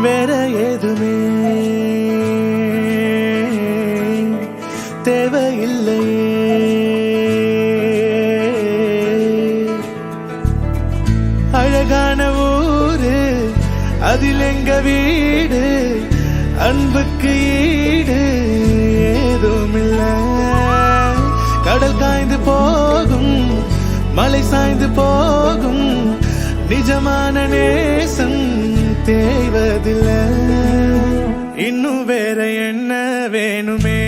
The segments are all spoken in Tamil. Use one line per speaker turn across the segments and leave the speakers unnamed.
வேற ஏதுமே தேவையில்லையே. அழகான ஊரு அதில் எங்க வீடு, அன்புக்கு ஈடு ஏதுமில்ல. கடல் காய்ந்து போகும், மலை சாய்ந்து போகும், நிஜமான நேசம் தேய்வதில்லை. இன்னும் வேற என்ன வேணுமே,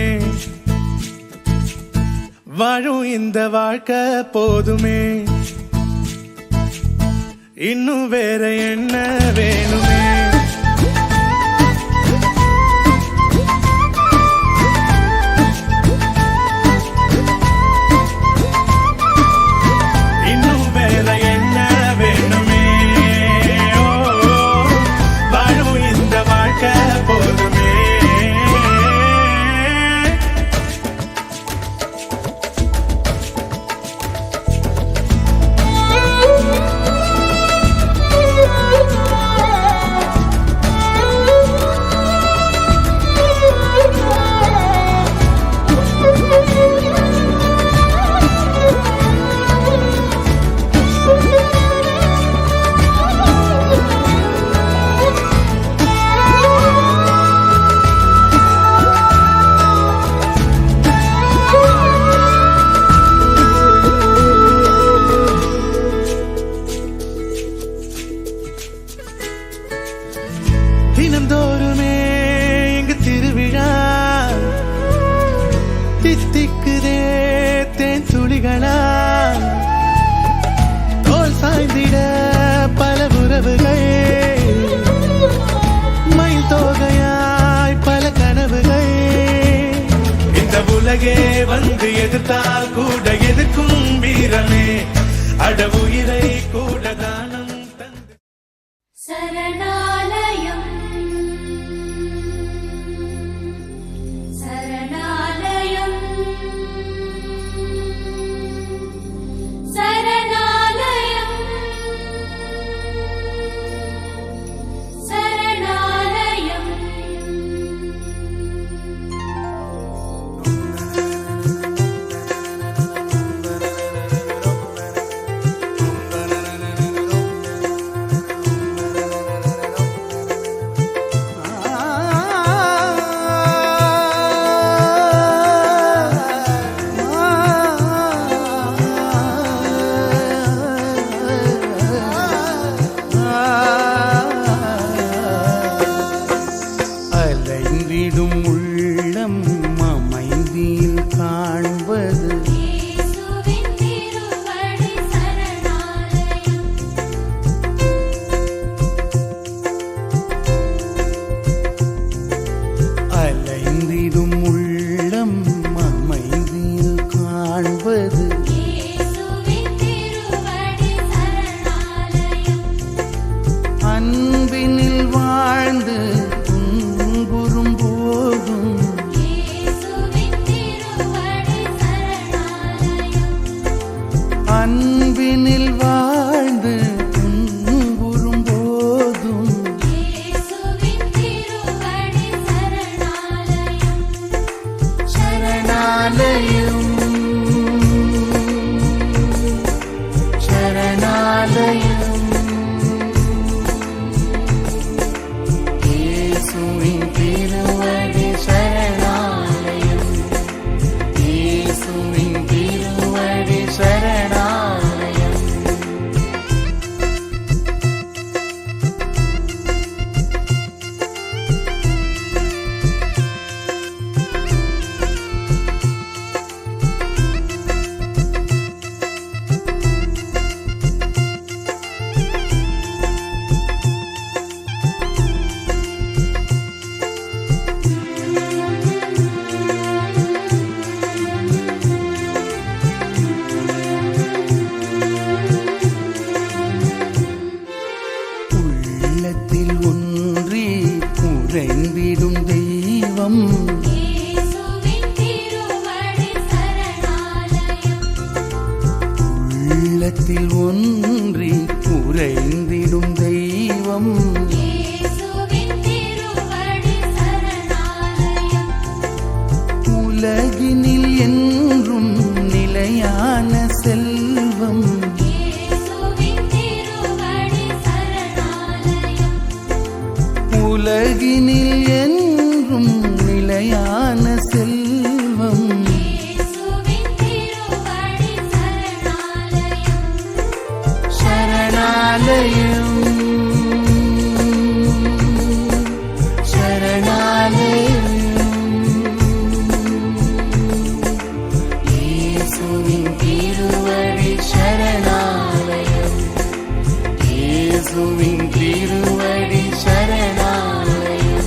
வாழும் இந்த வாழ்க்கை போதுமே. இன்னும் வேற என்ன வேணுமே. தினந்தோறுமே இங்கு திருவிழா, தித்திக்குதே தேன் துளிகளா. தோல் சாய்ந்திட பல உறவுகள், மயில் தோகையாய் பல கனவுகள். இந்த உலகே வந்து எதிர்த்தால் கூட எதிர்க்கும் வீரமே, அட உயிரை கூட தானம் தந்து.
சரணாலயம்
அன்பினில் வாழ்ந்து துன்புறும் போதும் சரணாலயம் சரணாலயம் இயேசுவின் திருவடி சரணாலயம் இயேசுவின் திருவடி சரணாலயம். உலகினில் என்றும் நிலையான செல்வம் சரணாலயம் சரணாலயம் இயேசுவின் திருவடி சரணாலயம் இயேசுவின் திருவடி சரணாலயம்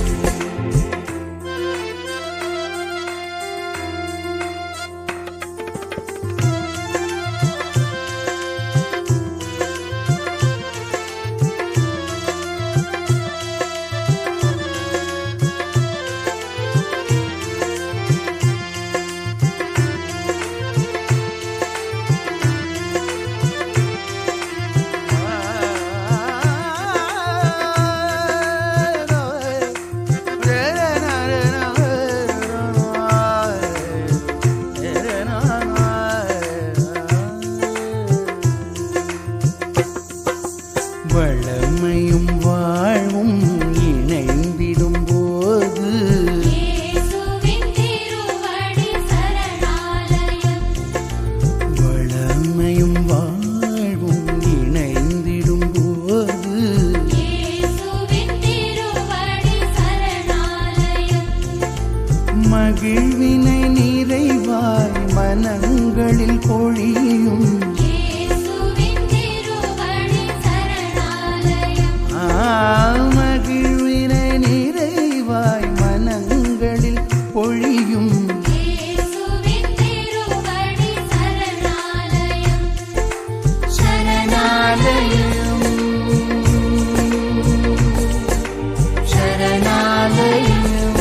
வளமையும் வாழ்வும் இணைந்திடும் போது வளமையும் வாழ்வும் இணைந்திடும் போது மகிழ்வினை நிறைவாய் மனங்களில் பொழியும் மகிழ்வினை நிறைவாய் மனங்களில் பொழியும் சரணாலயம் சரணாலயம்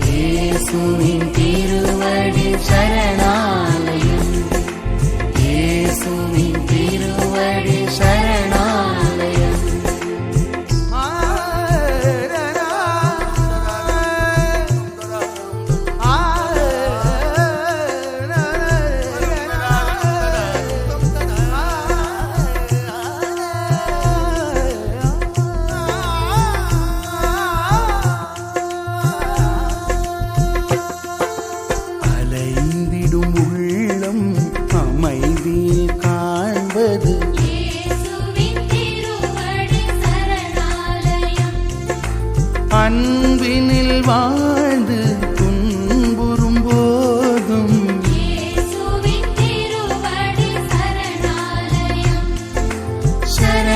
இயேசுவின் திருவடி சரணாலயம் இயேசுவின் திருவடி சரணாலயம் அலைந்திடும் உள்ளம் அமைதியில் காண்பது அன்பினில் வாழ்ந்து துன்புறும் போதும்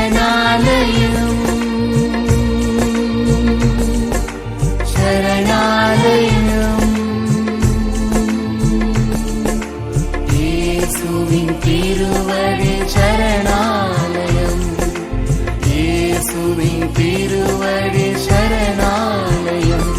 சரணாலயம் சரணாலயம் இயேசுவின் திருவடி சரணாலயம் இயேசுவின் திருவடி சரணாலயம்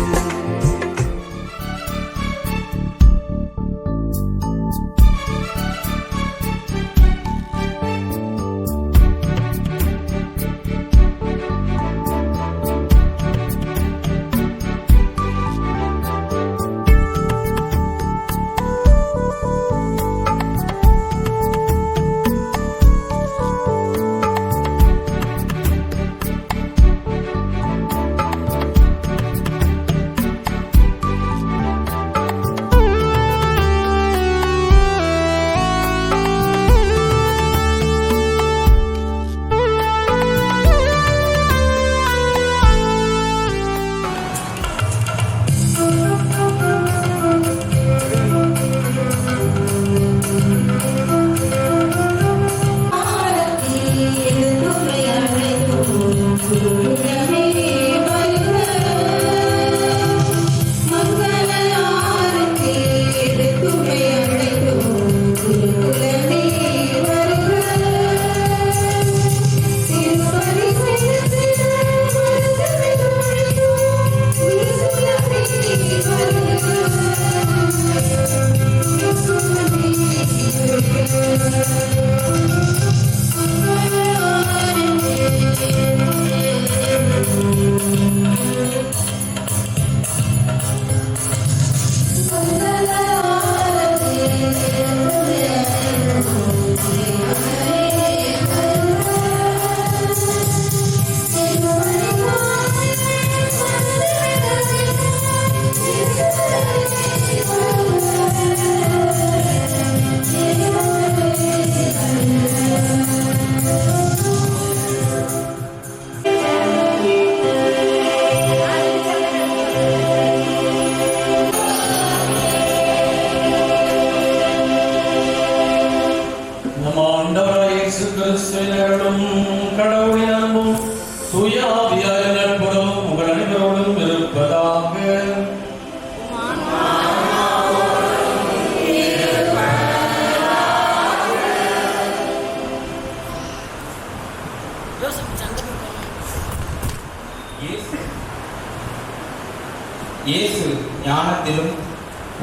இயேசு ஞானத்திலும்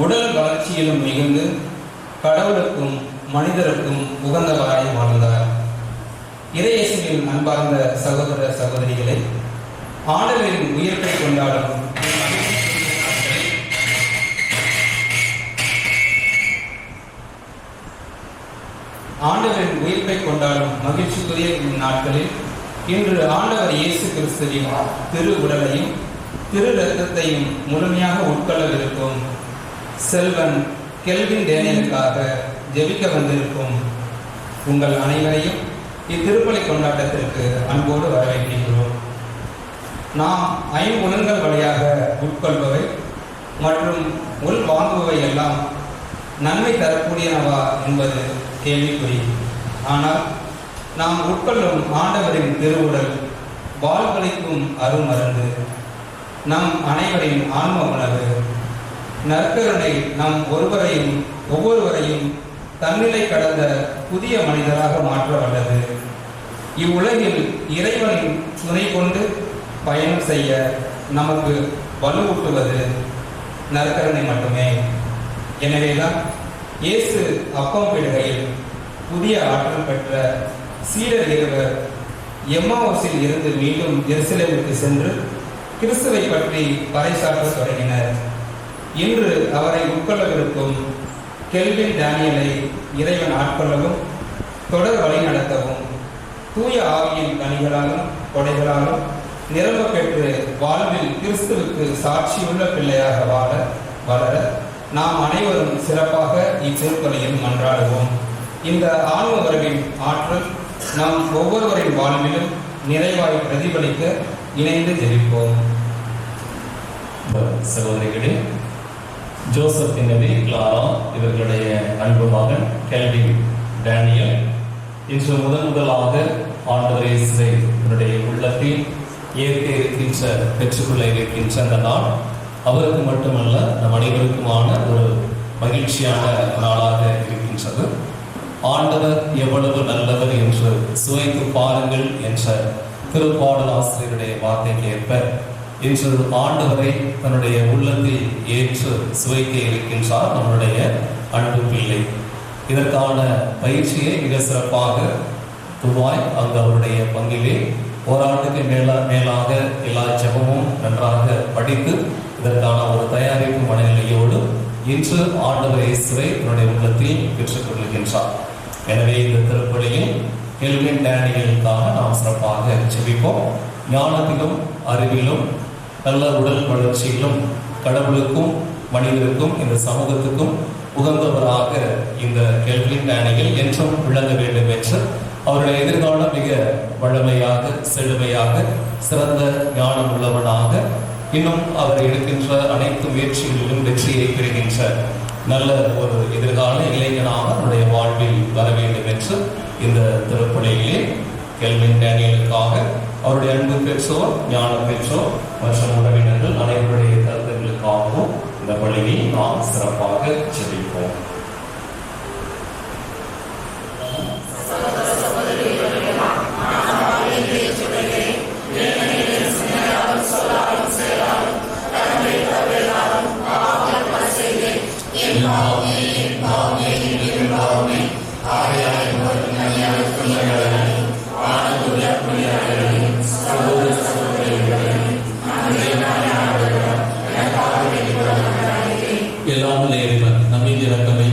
உடல் வளர்ச்சியிலும் மிகுந்து கடவுளுக்கும் மனிதருக்கும் உகந்தவராய் வாழ்ந்தார். இறையேசுவில் அன்பார்ந்த சகோதர சகோதரிகளை, ஆண்டவரின் உயிர்ப்பை கொண்டாடும் மகிழ்ச்சிக்குரிய நாட்களில் இன்று ஆண்டவர் இயேசு கிறிஸ்துவின் திரு உடலையும் திரு இரத்தத்தையும் முழுமையாக உட்கொள்ளவிருக்கும் செல்வன் கெல்வின் டேனியலுக்காக ஜெபிக்க வந்திருக்கும் உங்கள் அனைவரையும் இத்திருப்பலி கொண்டாட்டத்திற்கு அன்போடு வரவேற்கிறோம். நாம் ஐம்புலன்கள் வழியாக உட்கொள்பவை மற்றும் உள் வாங்குபவை எல்லாம் நன்மை தரக்கூடியனவா என்பது கேள்விக்குறி. ஆனால் நாம் உட்கொள்ளும் ஆண்டவரின் திருவுடல் வாழ்வளிக்கும் அருமருந்து, நம் அனைவரின் ஆன்ம உணவு, நற்கருணை நம் ஒவ்வொருவரையும் தன்னிலை கடந்த புதிய மனிதராக மாற்ற வல்லது. இவ்வுலகில் இறைவனின் துணை கொண்டு பயணம் செய்ய நமக்கு வலுவூட்டுவது நற்கருணை மட்டுமே. எனவேதான் இயேசு அப்பம் பிடுகையில் புதிய ஆற்றல் பெற்ற சீடர் இருவர் எம்மாவுஸில் இருந்து மீண்டும் எருசலேமுக்கு சென்று கிறிஸ்துவை பற்றி பறைசாற்ற தொடங்கினர். இன்று அவரை உட்கொள்ளவிருக்கும் கெல்வின் டேனியலை இறைவன் ஆட்கொள்ளவும் தொடர் வழி நடத்தவும் தூய ஆவியின் கனிகளாலும் கொடைகளாலும் நிரம்ப பெற்று வாழ்வில் கிறிஸ்துவுக்கு சாட்சியுள்ள பிள்ளையாக வளர நாம் அனைவரும் சிறப்பாக இத்திருப்பலியில் மன்றாடுவோம். இந்த ஆன்ம உறவின் ஆற்றல் நம் ஒவ்வொருவரின் வாழ்விலும் நிறைவாய் பிரதிபலிக்க இணைந்து ஜெபிப்போம்.
சகோதரிகளே, ஜோசப் எனவே கிளாரா இவர்களுடைய அன்பு மகன் கெல்வின் டேனியல் இன்று முதலாக ஆண்டவர் இயேசுவை தன்னுடைய உள்ளத்தில் ஏற்க இருக்கின்ற பெற்றுக்கொள்ள இருக்கின்ற அந்த நாள் அவருக்கு மட்டுமல்ல நம் அனைவருக்குமான ஒரு மகிழ்ச்சியான நாளாக இருக்கின்றது. ஆண்டவர் எவ்வளவு நல்லவர் என்று சுவைத்து பாருங்கள் என்ற திருப்பாடல் ஆசிரியருடைய வார்த்தைக்கு ஏற்ப இன்று ஆண்டவரை தன்னுடைய உள்ளத்தில் ஏற்று சுவைக்க இருக்கின்றார் நம்முடைய அன்பு பிள்ளை. இதற்கான பயிற்சியை மிக சிறப்பாக துவாய் அங்கு அவருடைய பங்கிலே ஓராண்டுக்கு மேலாக எல்லா ஜெபமும் நன்றாக படித்து இதற்கான ஒரு தயாரிப்பு மனநிலையோடு இன்று ஆண்டவர் இயேசுவை தன்னுடைய உள்ளத்தில் பெற்றுக்கொள்கின்றார். எனவே இந்த திருப்பலியில் கெல்வின் டேனியலுக்காக நாம் சிறப்பாக ஜெபிப்போம். ஞானத்திலும் அறிவிலும் நல்ல உடல் வளர்ச்சியிலும் கடவுளுக்கும் மனிதருக்கும் இந்த சமூகத்துக்கும் உகந்தவராக இந்த கெல்வின் டேனியல் என்றும் விளங்க வேண்டும் என்று அவருடைய எதிர்காலம் மிக வளமையாக செழுமையாக சிறந்த ஞானம் உள்ளவனாக இன்னும் அவர் எடுக்கின்ற அனைத்து முயற்சிகளிலும் வெற்றியை பெறுகின்ற நல்ல ஒரு எதிர்கால இளைஞனாக அவருடைய வாழ்வில் வர வேண்டும் என்று இந்த திருப்பலியிலே கெல்வின் டேனியலுக்காக அவருடைய அன்பு பெற்றோர், ஞானம் பெற்றோர் மற்றும் உறவினர்கள் அனைவருடைய கருத்துக்களுக்காகவும் இந்த பள்ளியை நாம் சிறப்பாக ஜெபிப்போம்.
எல்லாம் இறைவன் நம்மீது இரக்கமே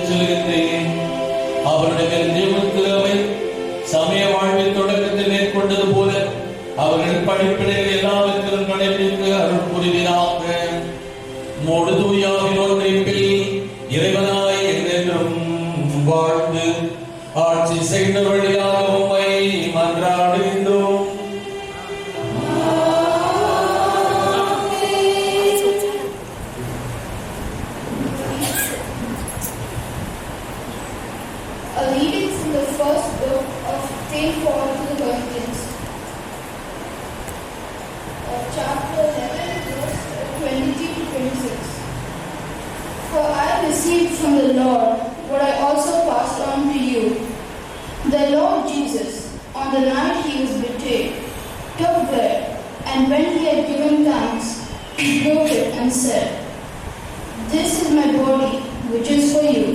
எடுத்துச் செல்கின்றேன். அவருடைய நியமத்திலவை சமய வாழ்வின் தொடக்கத்தில் மேற்கொண்டது போல அவர்கள் படிப்பினைகள் எல்லாவற்றிலும் கடைபிடித்து அருள் புரிவீராக. மோடு தூயாவின் ஒன்றிப்பில் இறைவனாய் என்றென்றும் வாழ்ந்து ஆட்சி செய்த வழியாக உம்மை மன்றாடுகின்றோம்.
A reading from the first book of St. Paul to the Corinthians, chapter 11, verse 23 to 26. For I received from the Lord what I also passed on to you. The Lord Jesus, on the night he was betrayed, took bread, and when he had given thanks, he broke it and said, "This is my body, which is for you.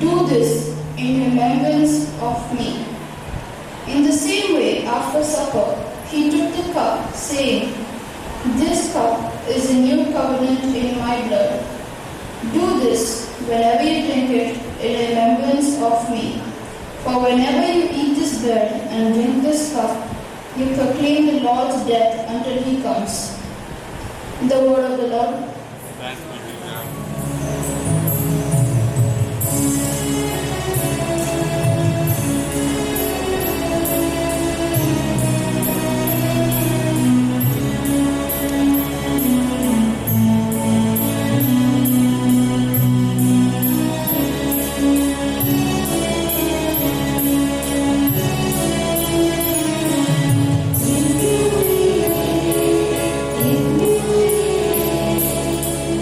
Do this in remembrance of me." In the same way, after supper, he took the cup, saying, "This cup is the new covenant in my blood. Do this whenever you drink it in remembrance of me. For whenever you eat this bread and drink this cup, you proclaim the Lord's death until he comes." The word of the Lord.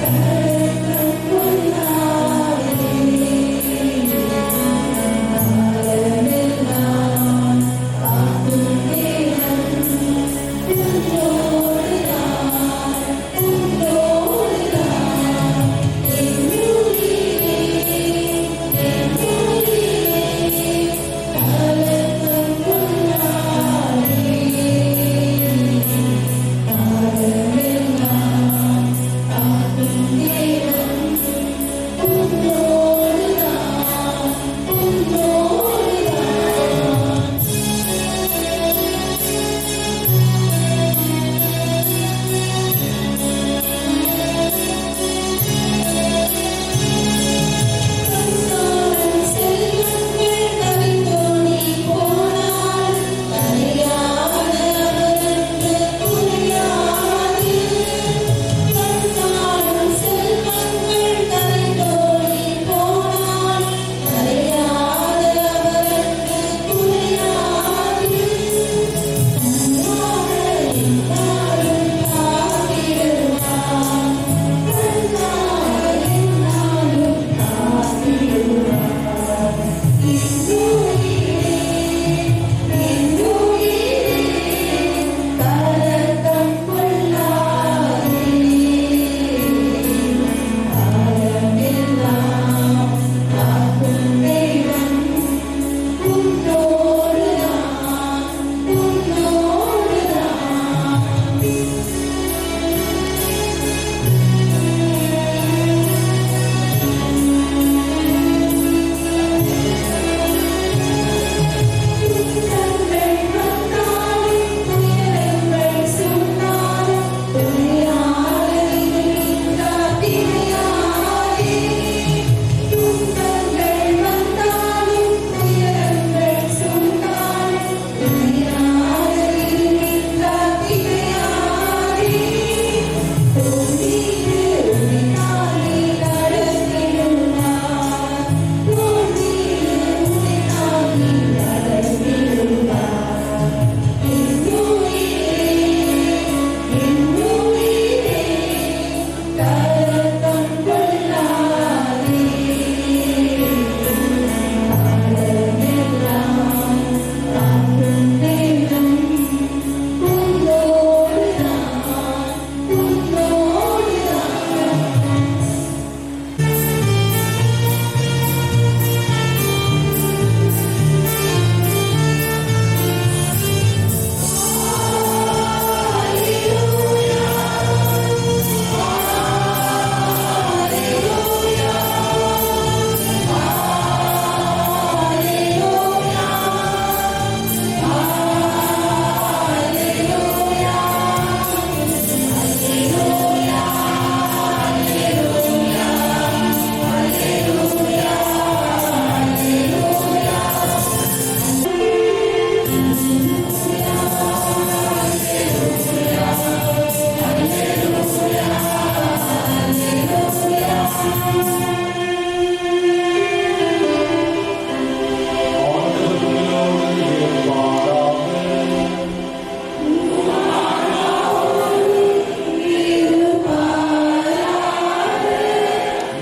Thank you.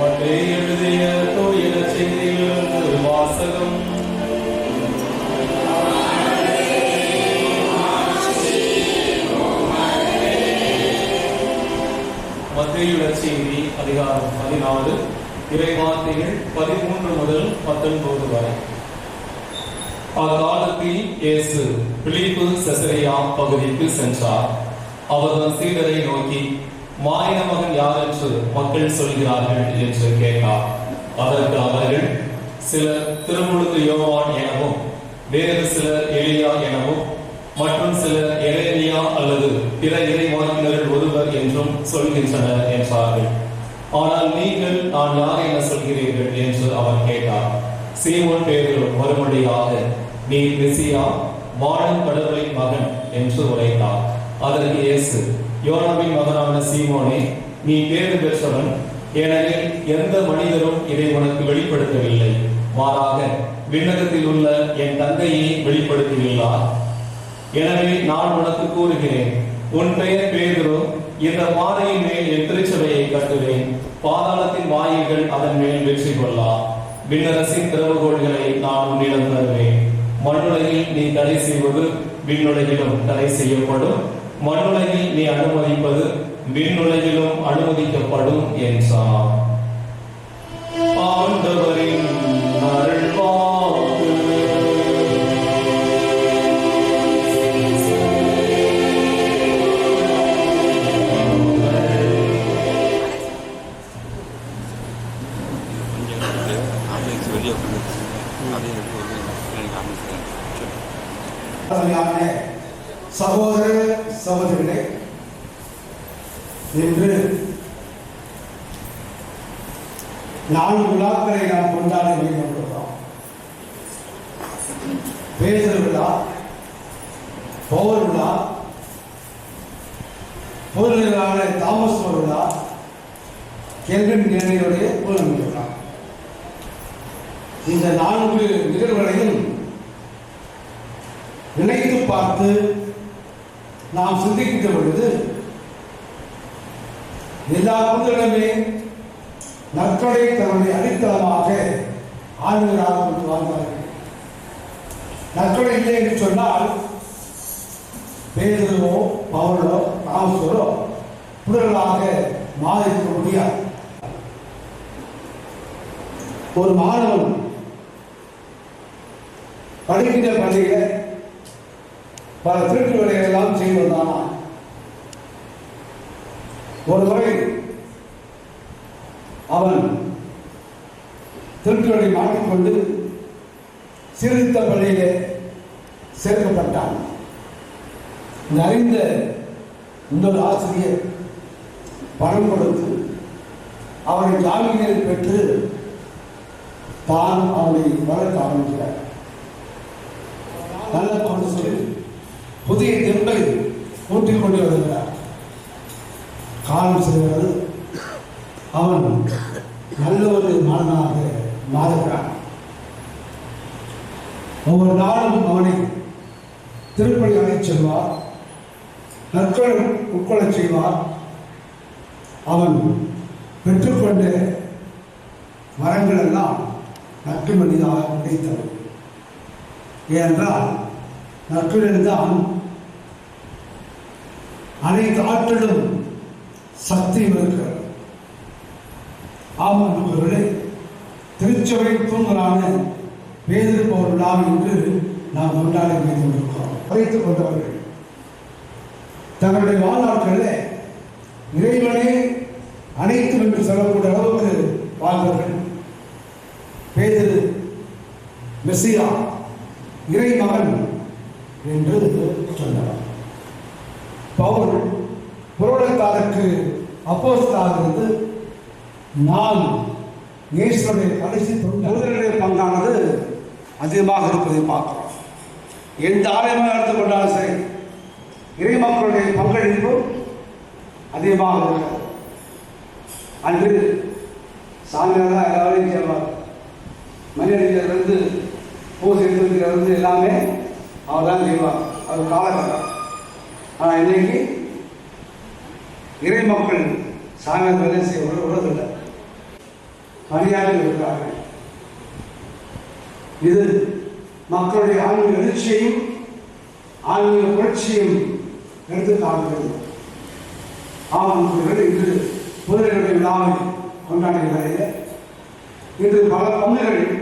எழுதிய தூய செய்தியிலிருந்து வாசகம். மத்தேயு செய்தி அதிகாரம் 14 இறைவார்த்தைகள் 13 முதல் 19 வரை. அக்காலத்தில் இயேசு பிலிப்பு செசரியா பகுதிக்கு சென்றார். அவர்தம் சீடரை நோக்கி, மானிட மகன் யார் என்று மக்கள் சொல்கிறார்கள் என்று கேட்டார். அதற்கு அவர்கள், சிலர் திருமுழுக்கு யோவான் எனவும், வேறு சிலர் எலியா எனவும், மற்றும் சிலர் எரேமியா அல்லது பிற இறைவாக்கினரில் ஒருவர் என்றும் சொல்கின்றனர் என்றார்கள். ஆனால் நீங்கள் நான் யார் என சொல்கிறீர்கள் என்று அவர் கேட்டார். சீமோன் பேதுரு மறுமொழியாக, நீ மெசியா, வாழும் கடவுளின் மகன் என்று உரைத்தார். அதற்கு இயேசு, யோனாவின் மகனான சீமோனே, நீ பேறு பெற்றவன், ஏனெனில் எந்த மனிதரும் இதை உனக்கு வெளிப்படுத்தவில்லை, மாறாக விண்ணகத்தில் உள்ள என் தந்தையை வெளிப்படுத்தியுள்ளார். எனவே நான் உனக்கு கூறுகிறேன், உன் பெயர் பேதுரு, இந்த பாறையின் மேல் என் திருச்சபையை கட்டுவேன், பாதாளத்தின் வாயில்கள் அதன் மேல் வெற்றி கொள்ளா. விண்ணரசின் திறவுகோள்களை நான் உன்னிடம் தருவேன். மண்ணுலகில் நீ தடை செய்வது விண்ணுலகிலும் தடை செய்யப்படும், மண்ணுலகில் நீ அனுமதிப்பது விண்ணுலகிலும் அனுமதிக்கப்படும் என்றார். ஆண்டவரின் அருள்வாக்கு.
சகோதர சகோதரிகளே, இன்று 4 விழாக்களை நாம் கொண்டாட கொண்டிருக்கிறோம். பேதுரு விழா, பவுல் விழா, பொருளான தாமஸ் விழா, கெல்வின் டேனியலுடைய பூர்ணமி விழா. இந்த 4 நிகழ்வுகளையும் நினைத்து பார்த்து நாம் சிந்திக்கின்ற பொழுது எல்லா புனிதர்களுமே நற்கொடை தன்னுடைய அடித்தளமாக ஆளுநராக கொண்டு வாழ்ந்தார்கள். நற்கொடை இல்லை என்று சொன்னால் பேதுருவோ பவுலோ தாமஸோ புனிதர்களாக மாறிக்க முடியாது. ஒரு மாணவன் படிக்கின்ற பள்ளியில பல திருட்டு வேலைகள் எல்லாம் செய்து வந்தானா. ஒரு முறை அவன் திருட்டு வேலை மாட்டிக்கொண்டு சீர்திருத்த பள்ளியிலே சேர்க்கப்பட்டான். இந்த அறிந்த இன்னொரு ஆசிரியர் பணம் கொடுத்து அவனை ஜாமீனில் பெற்று தான் அவனை வளர்க்க ஆரம்பிக்கிறார். நல்ல பணம் சொல்லி புதிய தெம்பை ஊற்றிக் கொண்டு வருகிறார். காலம் செல்கிறது, அவன் நல்ல ஒரு மாணவனாக மாறுகிறான். ஒவ்வொரு நாளும் அவனை திருப்பணி அழைத்து செல்வார், நற்கொடை உட்கொள்ளச் செய்வார். அவன் பெற்றுக்கொண்ட மரங்கள் எல்லாம் நற்று மனிதாக கிடைத்தவன். ஏனென்றால் நற்கொடையில்தான் அனைத்து ஆற்றலும் சக்தியும் இருக்கிறது. ஆமாம், திருச்சபை தூண்களான பேதுரு பவுல் விழா என்று நாம் கொண்டாடி கொண்டிருக்கிறோம். அழைத்துக் கொண்டவர்கள் தங்களுடைய வாழ்நாட்களில் இறைவனே அனைத்தும் என்று சொல்லக்கூடிய அளவுக்கு வாழ்ந்தவர்கள். பேதுரு மெசியா, இறைமகன் என்று சொன்னார். பவுல் புரோடத்தாருக்கு அப்போஸ்தலராக இருந்து நான் இயேசுவுடைய கடைசி தொண்டர்களுடைய பங்கானது அதிகமாக இருப்பதை பார்க்கிறோம். எந்த ஆலயமாக எடுத்துக்கொண்டாலும் சரி, இறை மக்களுடைய பங்களிப்பு அதிகமாக இருக்கிறது. அன்று சாமியார் தான் எல்லாரையும் செய்வார். மனிதர்களிலிருந்து பூசையிலிருந்து எல்லாமே அவர் தான் செய்வார். அது காலகட்டம். ஆனால் இன்னைக்கு இறை மக்கள் சாமியார் வேலை செய்ய விடுவதில்லை. பணியாற்றி வருகிறார்கள். இது மக்களுடைய ஆன்மீக எழுச்சியையும் ஆன்மீக புரட்சியையும் எடுத்து காண்கிறது. ஆமாம், இன்று புதியனுடைய விழாவை கொண்டாடுகிறார்கள். இன்று பல பங்குகளில்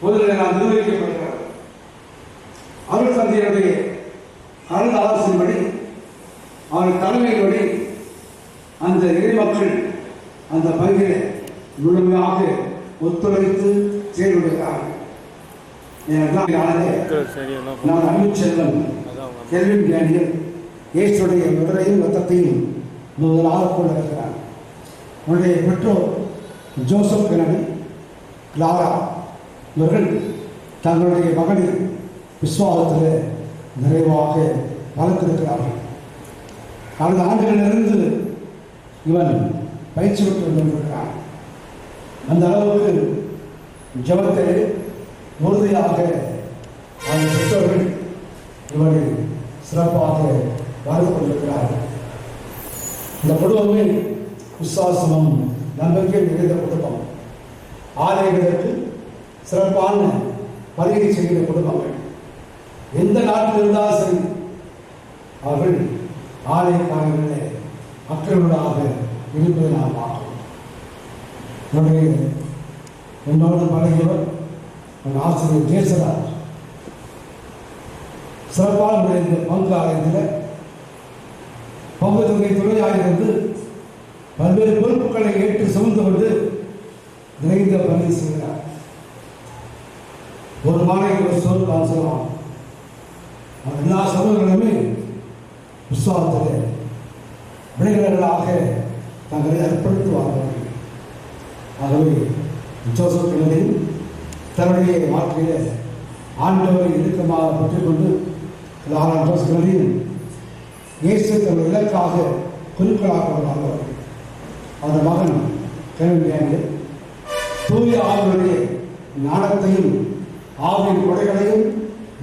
பொதுநிலையால் நிர்வகிக்கப்படுகிறது. அருள் தந்தையுடைய அருள் ஆலோசனைப்படி அவர் தலைமையின்படி அந்த இறைமக்கள் அந்த பங்கிலே முழுமையாக ஒத்துழைத்து செயல்படுகிறார்கள். நான் அன்பு செல்வன் கெல்வின் டேனியல் இயேசுடைய உடலையும் ரத்தத்தையும் முதலாக கொண்டிருக்கிறார். உன்னுடைய பெற்றோர் ஜோசப் கெனடி, கிளாரா இவர்கள் தங்களுடைய மகளிர் விசுவாசத்தில் நிறைவாக வளர்த்திருக்கிறார்கள். கடந்த ஆண்டுகளிலிருந்து இவன் பயிற்சி பெற்று கொண்டிருக்கிறான். அந்த அளவுக்கு ஜபத்திலே உறுதியாக அவன் பெற்றோர்கள் இவனை சிறப்பாக வளர்த்து கொண்டிருக்கிறார்கள். இந்த குடும்பமே விசுவாசமும் நம்பிக்கை நிறைந்த குடும்பம். ஆலயங்களுக்கு சிறப்பான பணியை செய்கிற குடும்பங்கள். எந்த நாட்டில் இருந்தாலும் சரி அவர்கள் ஆலய காலங்களில் அக்கறையுள்ளதாக இருப்பதை நாம் பார்க்கிறோம். என்னோடு பழகியவர் ஆசிரியர் ஜேசராஜ் சிறப்பான முறையில் பங்கு ஆலயத்தில் பங்கு தொகை துணையாக இருந்து பல்வேறு பொறுப்புகளை ஏற்று சுமந்து கொண்டு நிறைந்த பணி செய்கிறார். ஒரு மாலைக்கு ஒரு சொல் தான் சொல்லுவாங்க. எல்லா சமூகங்களுமே விசுவாசத்தில் விளையாடுகளாக தங்களை அர்ப்பணித்துவார்கள். ஆகவே ஜோசப் கெனடி தன்னுடைய வாழ்க்கையில் ஆண்டவரை இறுக்கமாக பெற்றுக்கொண்டு ஜோசப் கெனடியும் இயேசு தன்னுடைய இலக்காக குறிக்கோளாக கொண்டார்கள். அந்த மகன் கெனடி தூய ஆவியுடைய ஞானத்தையும் ஆவியின் கொடைகளையும்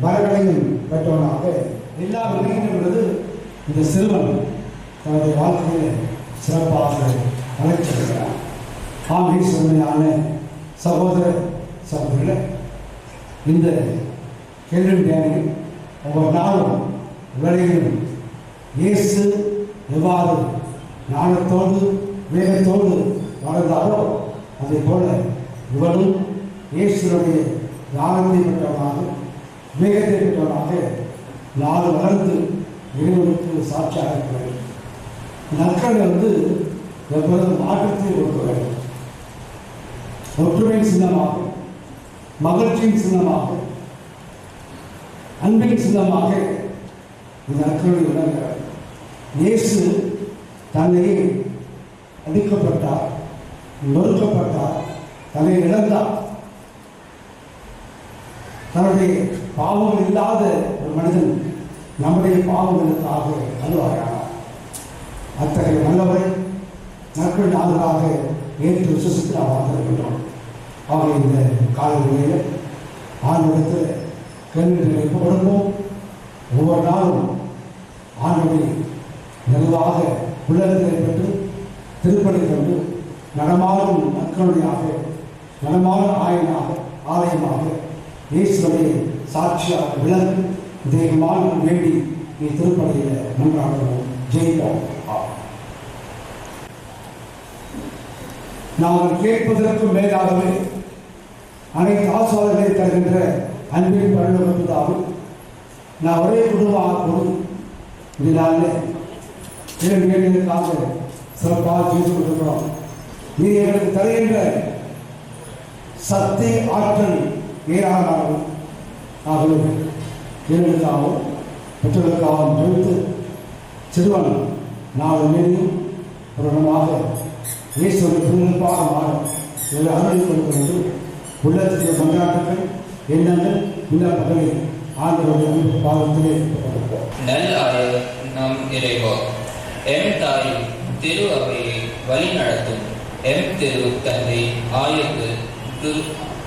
வரங்களையும் பெற்றவனாக எல்லாம் விளைகின்றது. இந்த சிறுவன் தன்னுடைய வாழ்க்கையில் சிறப்பாக வளர்ச்சிருக்கிறார். ஆமீஸ்வரமையான சகோதர சகோதரில் இந்த கெல்வின் டேனியல் ஒவ்வொரு நாளும் வேலையிலும் இயேசு எவ்வாறு ஞானத்தோடு வேகத்தோடு வளர்ந்தாரோ அதே போல இவனும் இயேசுடைய ஞானத்தை பெற்றவனாக வேகத்தை பெற்றவனாக நாடு வளர்ந்து இறைவனுக்கு சாட்சியாக இருக்கிறது. நற்களை எப்பொழுது மாற்றத்தை கொடுக்க வேண்டும். ஒற்றுமையின் சின்னமாக, மகிழ்ச்சியின் சின்னமாக, அன்பின் சின்னமாக இந்த நற்களை விளங்குகிறார். இயேசு தன்னை அடிக்கப்பட்டார், நொறுக்கப்பட்டார், தன்னை இழந்தார். தன்னுடைய பாவங்கள் இல்லாத ஒரு மனிதன் நம்முடைய பாவங்களுக்காக அழுவாரானார். அத்தகைய நல்லவரை நற்கள் நாளாக ஏற்று விசுவசித்து நாம் வாழ்ந்திருக்கின்றோம். ஆக இந்த காலநிலையில் ஆண்டவரிடத்தில் கேள்விகளை கொடுப்போம். ஒவ்வொரு நாளும் ஆண்டவரை நிறைவாக உள்ளத்தை பெற்று திருப்பணி கொண்டு நடமாடும் நற்கருணையாக, நடமாடும் ஆலயமாக இயேசுவை சாட்சியாக விளங்கு தெய்வமான வேண்டி நீ திருப்பணியில் நன்றாகவும் ஜெயிப்போம். நாங்கள் கேட்பதற்கும் மேலாகவே அனைத்து ஆசோதனை தருகின்ற அன்பின் பரலோகத்தாலும் நான் ஒரே குடும்பமாக கூடி இதனால இரண்டு வேலைகளுக்காக சிறப்பாக செய்து கொண்டிருக்கிறோம். நீ எங்களுக்கு தருகின்ற சக்தி ஆற்றல் ஏராளமாகும். ஆகவே எங்களுக்காகவும் பெற்றோர்களுக்காகவும் ஜெயித்து சிறுவன் நாலு மேலும் பிரபலமாக இயேசுவை திருப்பாக மாறும் இதை அனுமதிக்கொண்டு உள்ளத்திற்கு கொண்டாட்டங்கள் எண்ணங்கள் விண்ணப்பங்களை ஆண்டவருடைய பாதத்திலே
நல் நம் இறைவா, எம் தாய் திரு அவையை வழி நடத்தும் எம் திரு தந்தை ஆயர்கள்,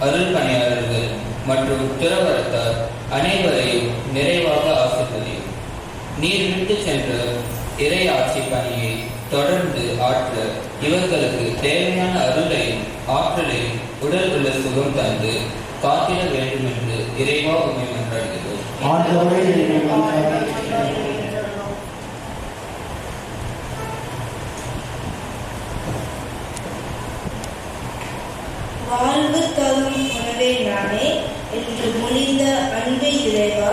அருள் பணியாளர்கள் மற்றும் துறவரத்தார் அனைவரையும் நிறைவாக ஆசிர்வதியும். நீர் விட்டு சென்ற இறை ஆட்சி பணியை தொடர்ந்து ஆற்ற இவர்களுக்கு தேவையான அருளையும் ஆற்றல் சுகம் தந்து காத்திட வேண்டும் என்று இறைவா உம்மை மன்றாடுகிறோம்.
ஆண்டவரே, எங்கள் மன்றாட்டை
வாழ்வு தரும் உணவே நானே என்று மொழிந்த அன்பு இறைவா,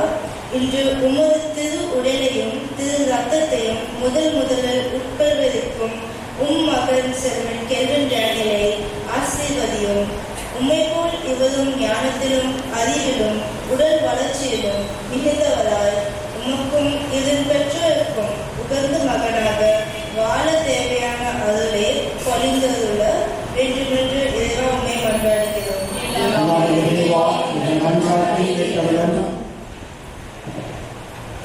இன்று உமது திரு உடலையும் திரு ரத்தத்தையும் முதலில் உட்கொள்வதற்கும் மகன் செல்வன் கெல்வின் டேனியலை ஆசீர்வதியும். உம்மை போல் இவரும் ஞானத்திலும் அறிவிலும் உடல் வளர்ச்சியிலும் மிகுந்தவராய் உமக்கும் இதன் பெற்றோருக்கும் உகந்த மகனாக வாழ தேவையான அருளை பொழிந்தருள வேண்டுமென்று இறைவா உம்மை மன்றாடுகிறோம்.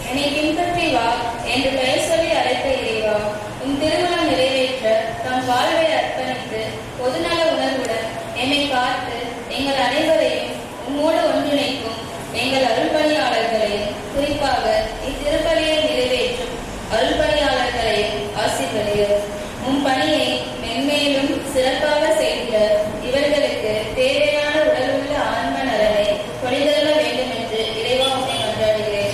என்னை பின்பற்றி வா என்று பெயர் சொல்லி அழைத்த இறைவா, உன் திருமணம் நிறைவேற்ற தம் வாழ்வை அர்ப்பணித்து பொதுநல உணர்வுடன் என்னை பார்த்து எங்கள் அனைவரையும் உம்மோடு ஒன்றிணைக்கும் எங்கள் அருள்பணியாளர்களையும், குறிப்பாக இத்திருப்பலியை நிறைவேற்றும் அருள்பணியாளர்களையும் ஆசீர்வதியும். உன் பணியை மென்மேலும் சிறப்பாக செய்த இவர்களுக்கு தேவையான உடலுள்ள ஆன்ம நலனை பொழிதருள வேண்டும் என்று இறைவா உம்மை மன்றாடுகிறேன்.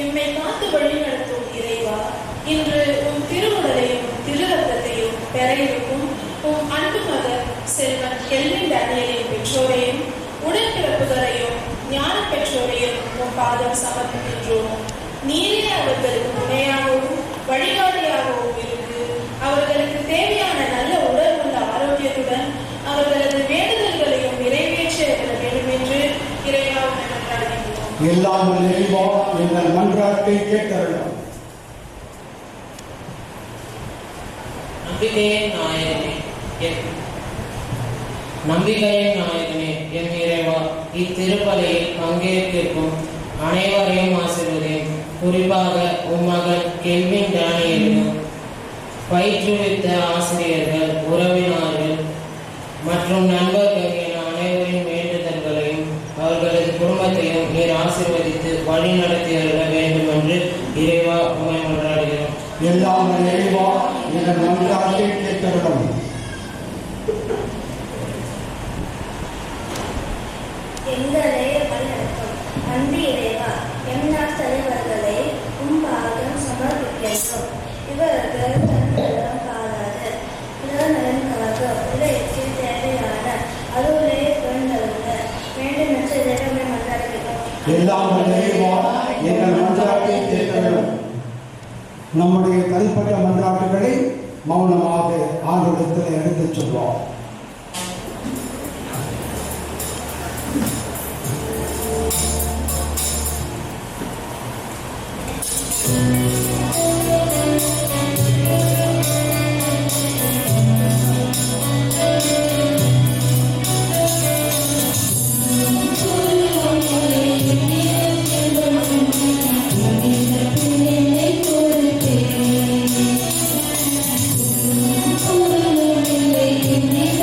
எம்மை காத்து வழி நடத்தும் இறைவா, இன்று உன் திருவுடலையும் திரு ரத்தத்தையும் பெற இருக்கும் உன் அன்பு மகன் செல்வன் கெல்வின் டேனியலின் பெற்றோரையும் உடன்பிறப்புகளையும் ஞான பெற்றோரையும் உன் பாதம் சமர்ப்பிக்கின்றோம். நீரே அவர்களுக்கு துணையாகவும் வழிகாட்டியாகவும் இருந்து அவர்களுக்கு தேவையான நல்ல உடல் உள்ள ஆரோக்கியத்துடன் அவர்களது வேண்டுதல்களையும் நிறைவேற்ற வேண்டும் என்று இறைவா உம்மை மன்றாடுகின்றோம்.
எல்லாம் நிறைவா எங்கள் மன்றாட்டை கேட்டருளும்.
நம்பிக்கையின் நாயகனே, என் இறைவா, இத்திருப்பலியில் பங்கேற்கும் அனைவரையும் ஆசீர்வதியும். குறிப்பாக உம்மகன் கெல்வின் டேனியலையும் பயிற்றுவித்த ஆசிரியர்கள், உறவினர்கள் மற்றும் நண்பர்கள் என அனைவரின் வேண்டுதல்களையும் அவர்களது குடும்பத்தையும் நீர் ஆசீர்வதித்து வழி நடத்தி அருள வேண்டும் என்று இறைவா உம்மை மன்றாடுகிறோம்.
எல்லாம் நிறைவா எங்கள் மன்றாட்டை கேட்டருளும்.
எங்களை வழிநடத்தும் அன்பு இறைவா, எம்நாட்டு தலைவர்களை பாதம் சமர்ப்பிக்கின்றோம். இவர்கள் தன்னலம் பாராத நலனுக்காக உலகிற்கு தேவையான அருளை கொண்டருள வேண்டும் என்று இறைவனை மன்றாடுகிறோம்.
எல்லாம் நிறைவா எங்கள் மன்றாட்டை கேட்டருளும். நம்முடைய தனிப்பட்ட மன்றாட்டுகளை மௌனமாக ஆண்டவரிடத்தில் எடுத்துச் சொல்வோம்.
Thank you.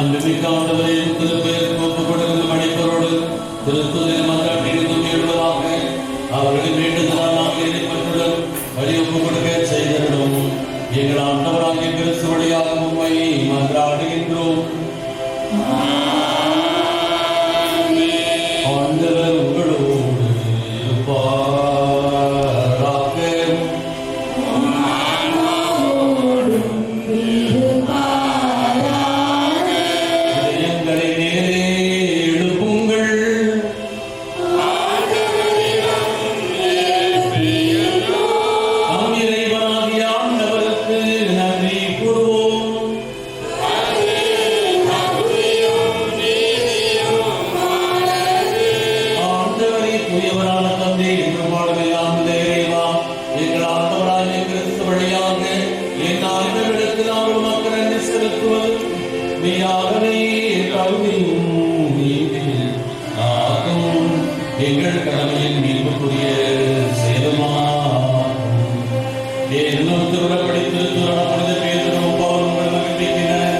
அன்புமிக்க ஆண்டவரே, திருப்பெயருக்கு ஒப்புக் கொடுக்கும் மணிப்பொருள் திருத்துதல் மன்றாட்டியிருந்தும் எழுவதாக அவர்களின் வேண்டுதலால் நாங்கள் இணைப்பட்டுடன் வழி ஒப்புக் கொடுக்க செய்திருந்தோம். எங்கள் ஆண்டவராகிய கிறிஸ்து வழியாக உம்மை மன்றாடுகின்றோம். ஆண்டவர் உங்களோடு இருப்பாராக. இதயங்களை நேரே எழுப்புங்கள். நம் இறைவனாகிய ஆண்டவருக்கு நன்றி கூறுவோம். ஆண்டவரை தூயவரான தந்தை என்று பாடமெல்லாம் இறைவா, எங்கள் ஆண்டவராகிய கிறிஸ்து வழியாக என் ஆண்டவர்களுக்கு நாங்கள் மக்கள் நன்றி செலுத்துவது மெய்யாகவே கல்வியும் நீதியும் ஆகும். எங்கள் கடமையின் மீட்புக்குரிய செயலுமாகும். ஏதும் திருடப்படி திருத்துறன புனித பேதுரும் பவுலும் நம்பிக்கின்றனர்.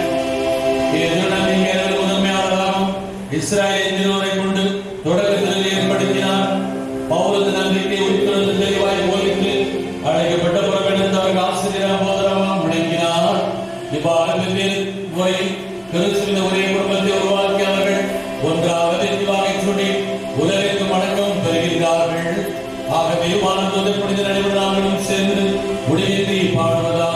பேதுருடன் நீங்கள் முதன்மையாளராகும் இஸ்ராயேல் திருவரை கொண்டு தொடக்கத்தில் ஏற்படுத்தினார். பவுலது நம்பிக்கை உட்கிறது தெளிவாய் போதித்து அழைக்கப்பட்ட புறக்கணித்தவர்கள் ஆசிரியராக போதரமாக முடங்கினார். இவ்வாறு முறை கிறிஸ்துவின் ஒரே குடும்பத்தை உருவாக்கியவர்கள் ஒன்றாக தெளிவாக சொல்லி உலகிற்கு வணக்கம் பெறுகிறார்கள். ஆகவே வானத்தோடு புனித நடைபெறும் நாங்களும் சேர்ந்து முடிவின்றி பாடுவதாவது.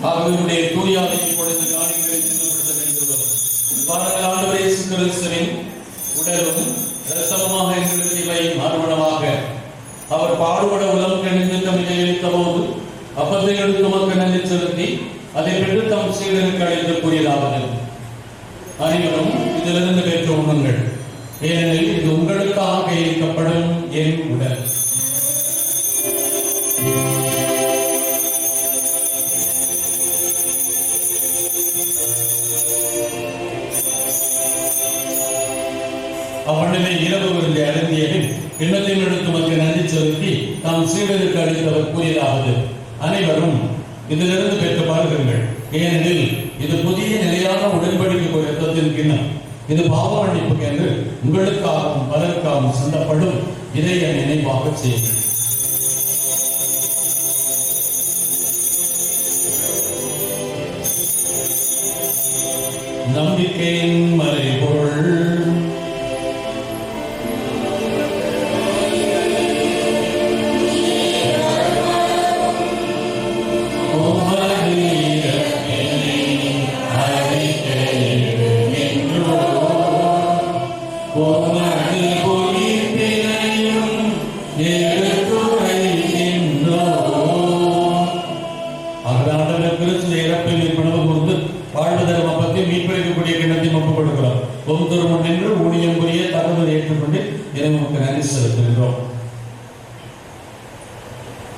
அவர்களுடைய தூயாதையை கொடுத்து காரியங்களை செயல்படுத்த வேண்டும். ஆண்டவர் இயேசு கிறிஸ்துவின் உடலும் இரத்தமுமாக எங்களுக்கு இவை மாறுபடமாக. அவர் பாடுபட உலகம் கணிந்து தமிழை எழுத்த போது அப்பத்தை எடுத்து மக்கள் நன்றி செலுத்தி அதை பெற்று தம் சீடருக்கு அழைத்து கூறியதாவது, அனைவரும் இதிலிருந்து பெற்று உண்ணுங்கள், ஏனெனில் இது உங்களுக்காக கையளிக்கப்படும் என் உடல். அவனிலே இரவு விருந்து அருந்தியபின் எண்ணத்தையும் எடுத்து மக்கள் நன்றி செலுத்தி தாம் சீடருக்கு அளித்தவர் கூறியதாவது, அனைவரும் இதிலிருந்து பெற்று பாருங்கள், ஏனெனில் இது புதிய நிலையான உடன்படிக்கை இரத்தத்தின் கிண்ணம். இது பாவ மன்னிப்புக்கு என்று உங்களுக்காகவும் பலருக்காகவும் சிந்தப்படும். இதை என் நினைவாக செய்யுங்கள். நம்பிக்கையின் மறைபொருள்.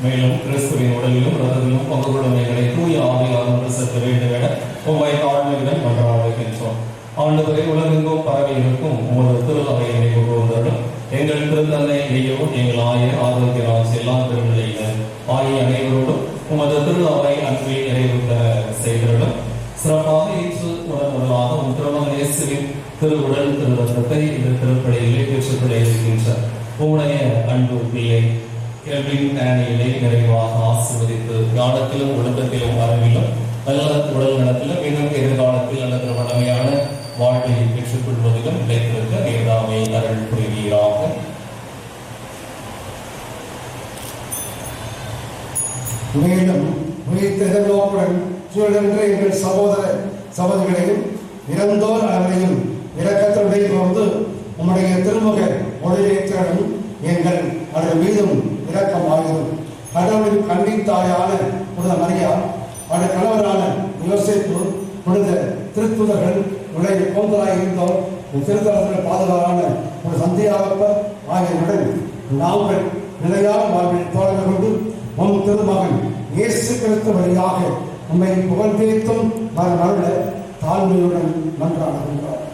மேலும் கிறிஸ்துவின் உடலிலும் ரத்தத்திலும் பங்குள்ளவைகளை தூய ஆவியாளர்கள் செலுத்த வேண்டும் என உம்மை தாழ்மையுடன் மன்றாடுகின்றோம். ஆண்டவரை உலகெங்கும் பரவி இருக்கும் உமது திருநகை நினைவு கூர்ந்தருடன் எங்கள் திருத்தந்தை ஐயோ, எங்கள் ஆயர் ஆரோக்கியராஜ் எல்லா திருநிலையினர் ஆகிய அனைவரோடும் உமது திருநகை அன்பில் நிறைவுற்ற செய்தருடன் சிறப்பாக இயேசு முதலாக உன் திருமகன் இயேசுவின் திருவுடல் திரு ரத்தத்தை இந்த திருப்படையிலே பெற்றுக்கொள்ள இருக்கின்ற உம்முடைய அன்பு பிள்ளை கெல்வின் டேனியலை நிறைவாக ஆசீர்வதித்து ஞானத்திலும் ஒழுக்கத்திலும் அறிவிலும் நல்ல உடல் நலத்திலும் இன்னும் எதிர்காலத்தில் நல்ல வளமையான வாழ்வை பெற்றுக் கொள்வதிலும் நிலைத்திருக்க நீர்தாமே அருள் புரிவீராக.
மேலும் உயிர்த்த எதிர்நோக்குடன் சூழலென்ற எங்கள் சகோதர சகோதரிகளையும் இறந்தோர் அனைவரையும் இரக்கத்துடைய போது உம்முடைய திருமுக ஒளிரேற்றலும் எங்கள் அதன் மீதும் இரக்கமாகிறது. கடவுளின் கண்டித்தாயான புனித மரியா, அவருடைய கணவரான யோசேப்பு, புனித திருத்துதர்கள், உடைய கோந்தராய் இருந்தோர், திருத்தலத்தில் பாதுகாப்பான ஒரு சந்தியாகப்பர் ஆகியவருடன் நாங்கள் நிலையான வாழ்வில் தோழமை கொண்டு உம் திருமகன் இயேசு கிறிஸ்து வழியாக உண்மை புகழ்ந்தேத்தும் மரண தாழ்மையுடன் மன்றாடுகின்றார்.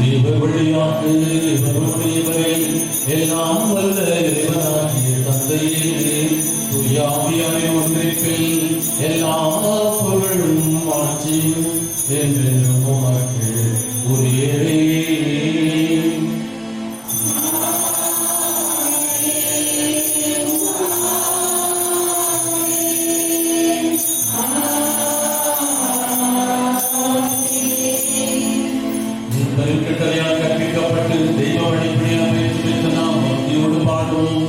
இவர் வழியாக இவருடையவரை எல்லாம் வல்ல இறைவனாகிய தந்தையே, துயாவியாய் ஒன்றிப்பில் எல்லா புகழும் ஆட்சியும் என்றென்றும் உமக்கு உரியவே. கட்டளையால் கற்பிக்கப்பட்டு தெய்வ வழிபடியாக வைத்து நாம் பக்தியோடு பாடுவோம்.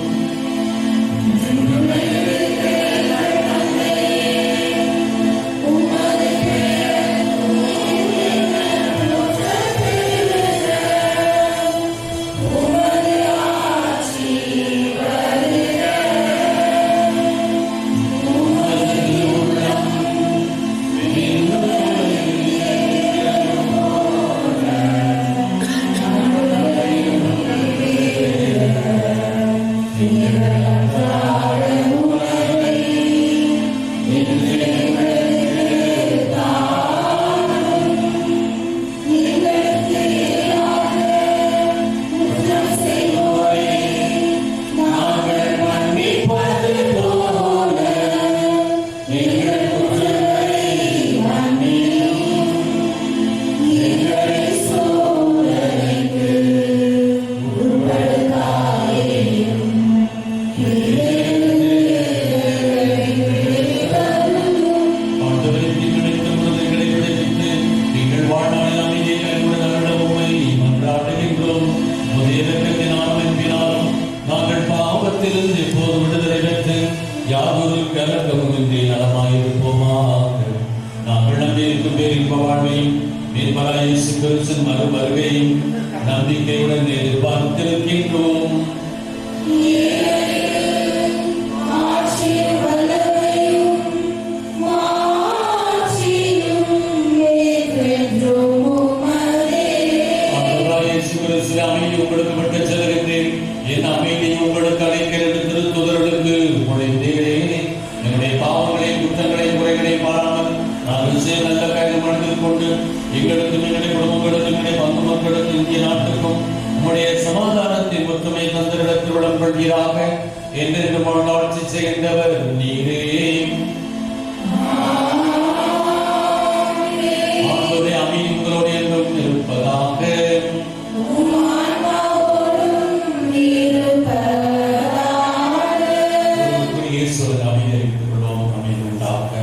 நம்பிக்கையுடன் எதிர்பார்த்திருக்கின்றோம். உங்களுக்கு மட்டும் செல்கிறேன், என் அமைதியை உங்களுக்கு அழைக்கிறது. திருத்துதர்களுக்கு உழைத்தேன். என்னுடைய பாவங்களை, குற்றங்களை, குறைகளை பாராமல் நாங்கள் செய்ய நல்ல காரியம் மனதில் கொண்டு எங்களுக்கும் எங்களுடைய குடும்பங்களுக்கும் எங்களுடைய பங்கு மக்களுக்கும் இந்திய நாட்டுக்கும் உம்முடைய சமாதானத்தை ஒற்றுமை தந்திடத்தில் விளம்படுவீராக என்று ஆட்சி செய்கின்றவர் நீரே. ஆண்டவரே, அமைதி உங்களோடு என்றும் இருப்பதாக. இயேசுவின் அமைதியை கொள்வோம். அமைதி உண்டாக.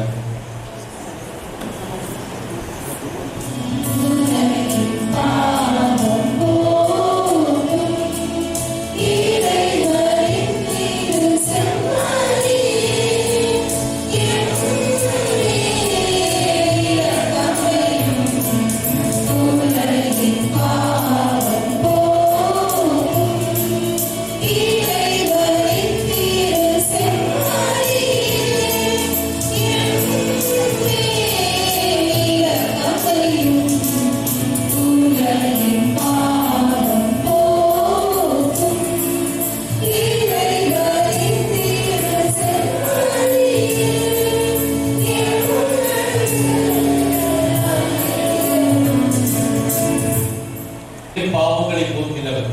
பாவங்களை போக்கினவர்,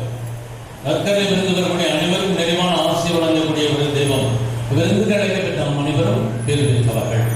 நற்கரை விருந்துகளுடைய அனைவரும் நிறைவான ஆசை வழங்கக்கூடிய ஒரு தெய்வம். விருந்து அழைக்கப்பட்ட நம் அனைவரும் பேர் வைத்தவர்கள்.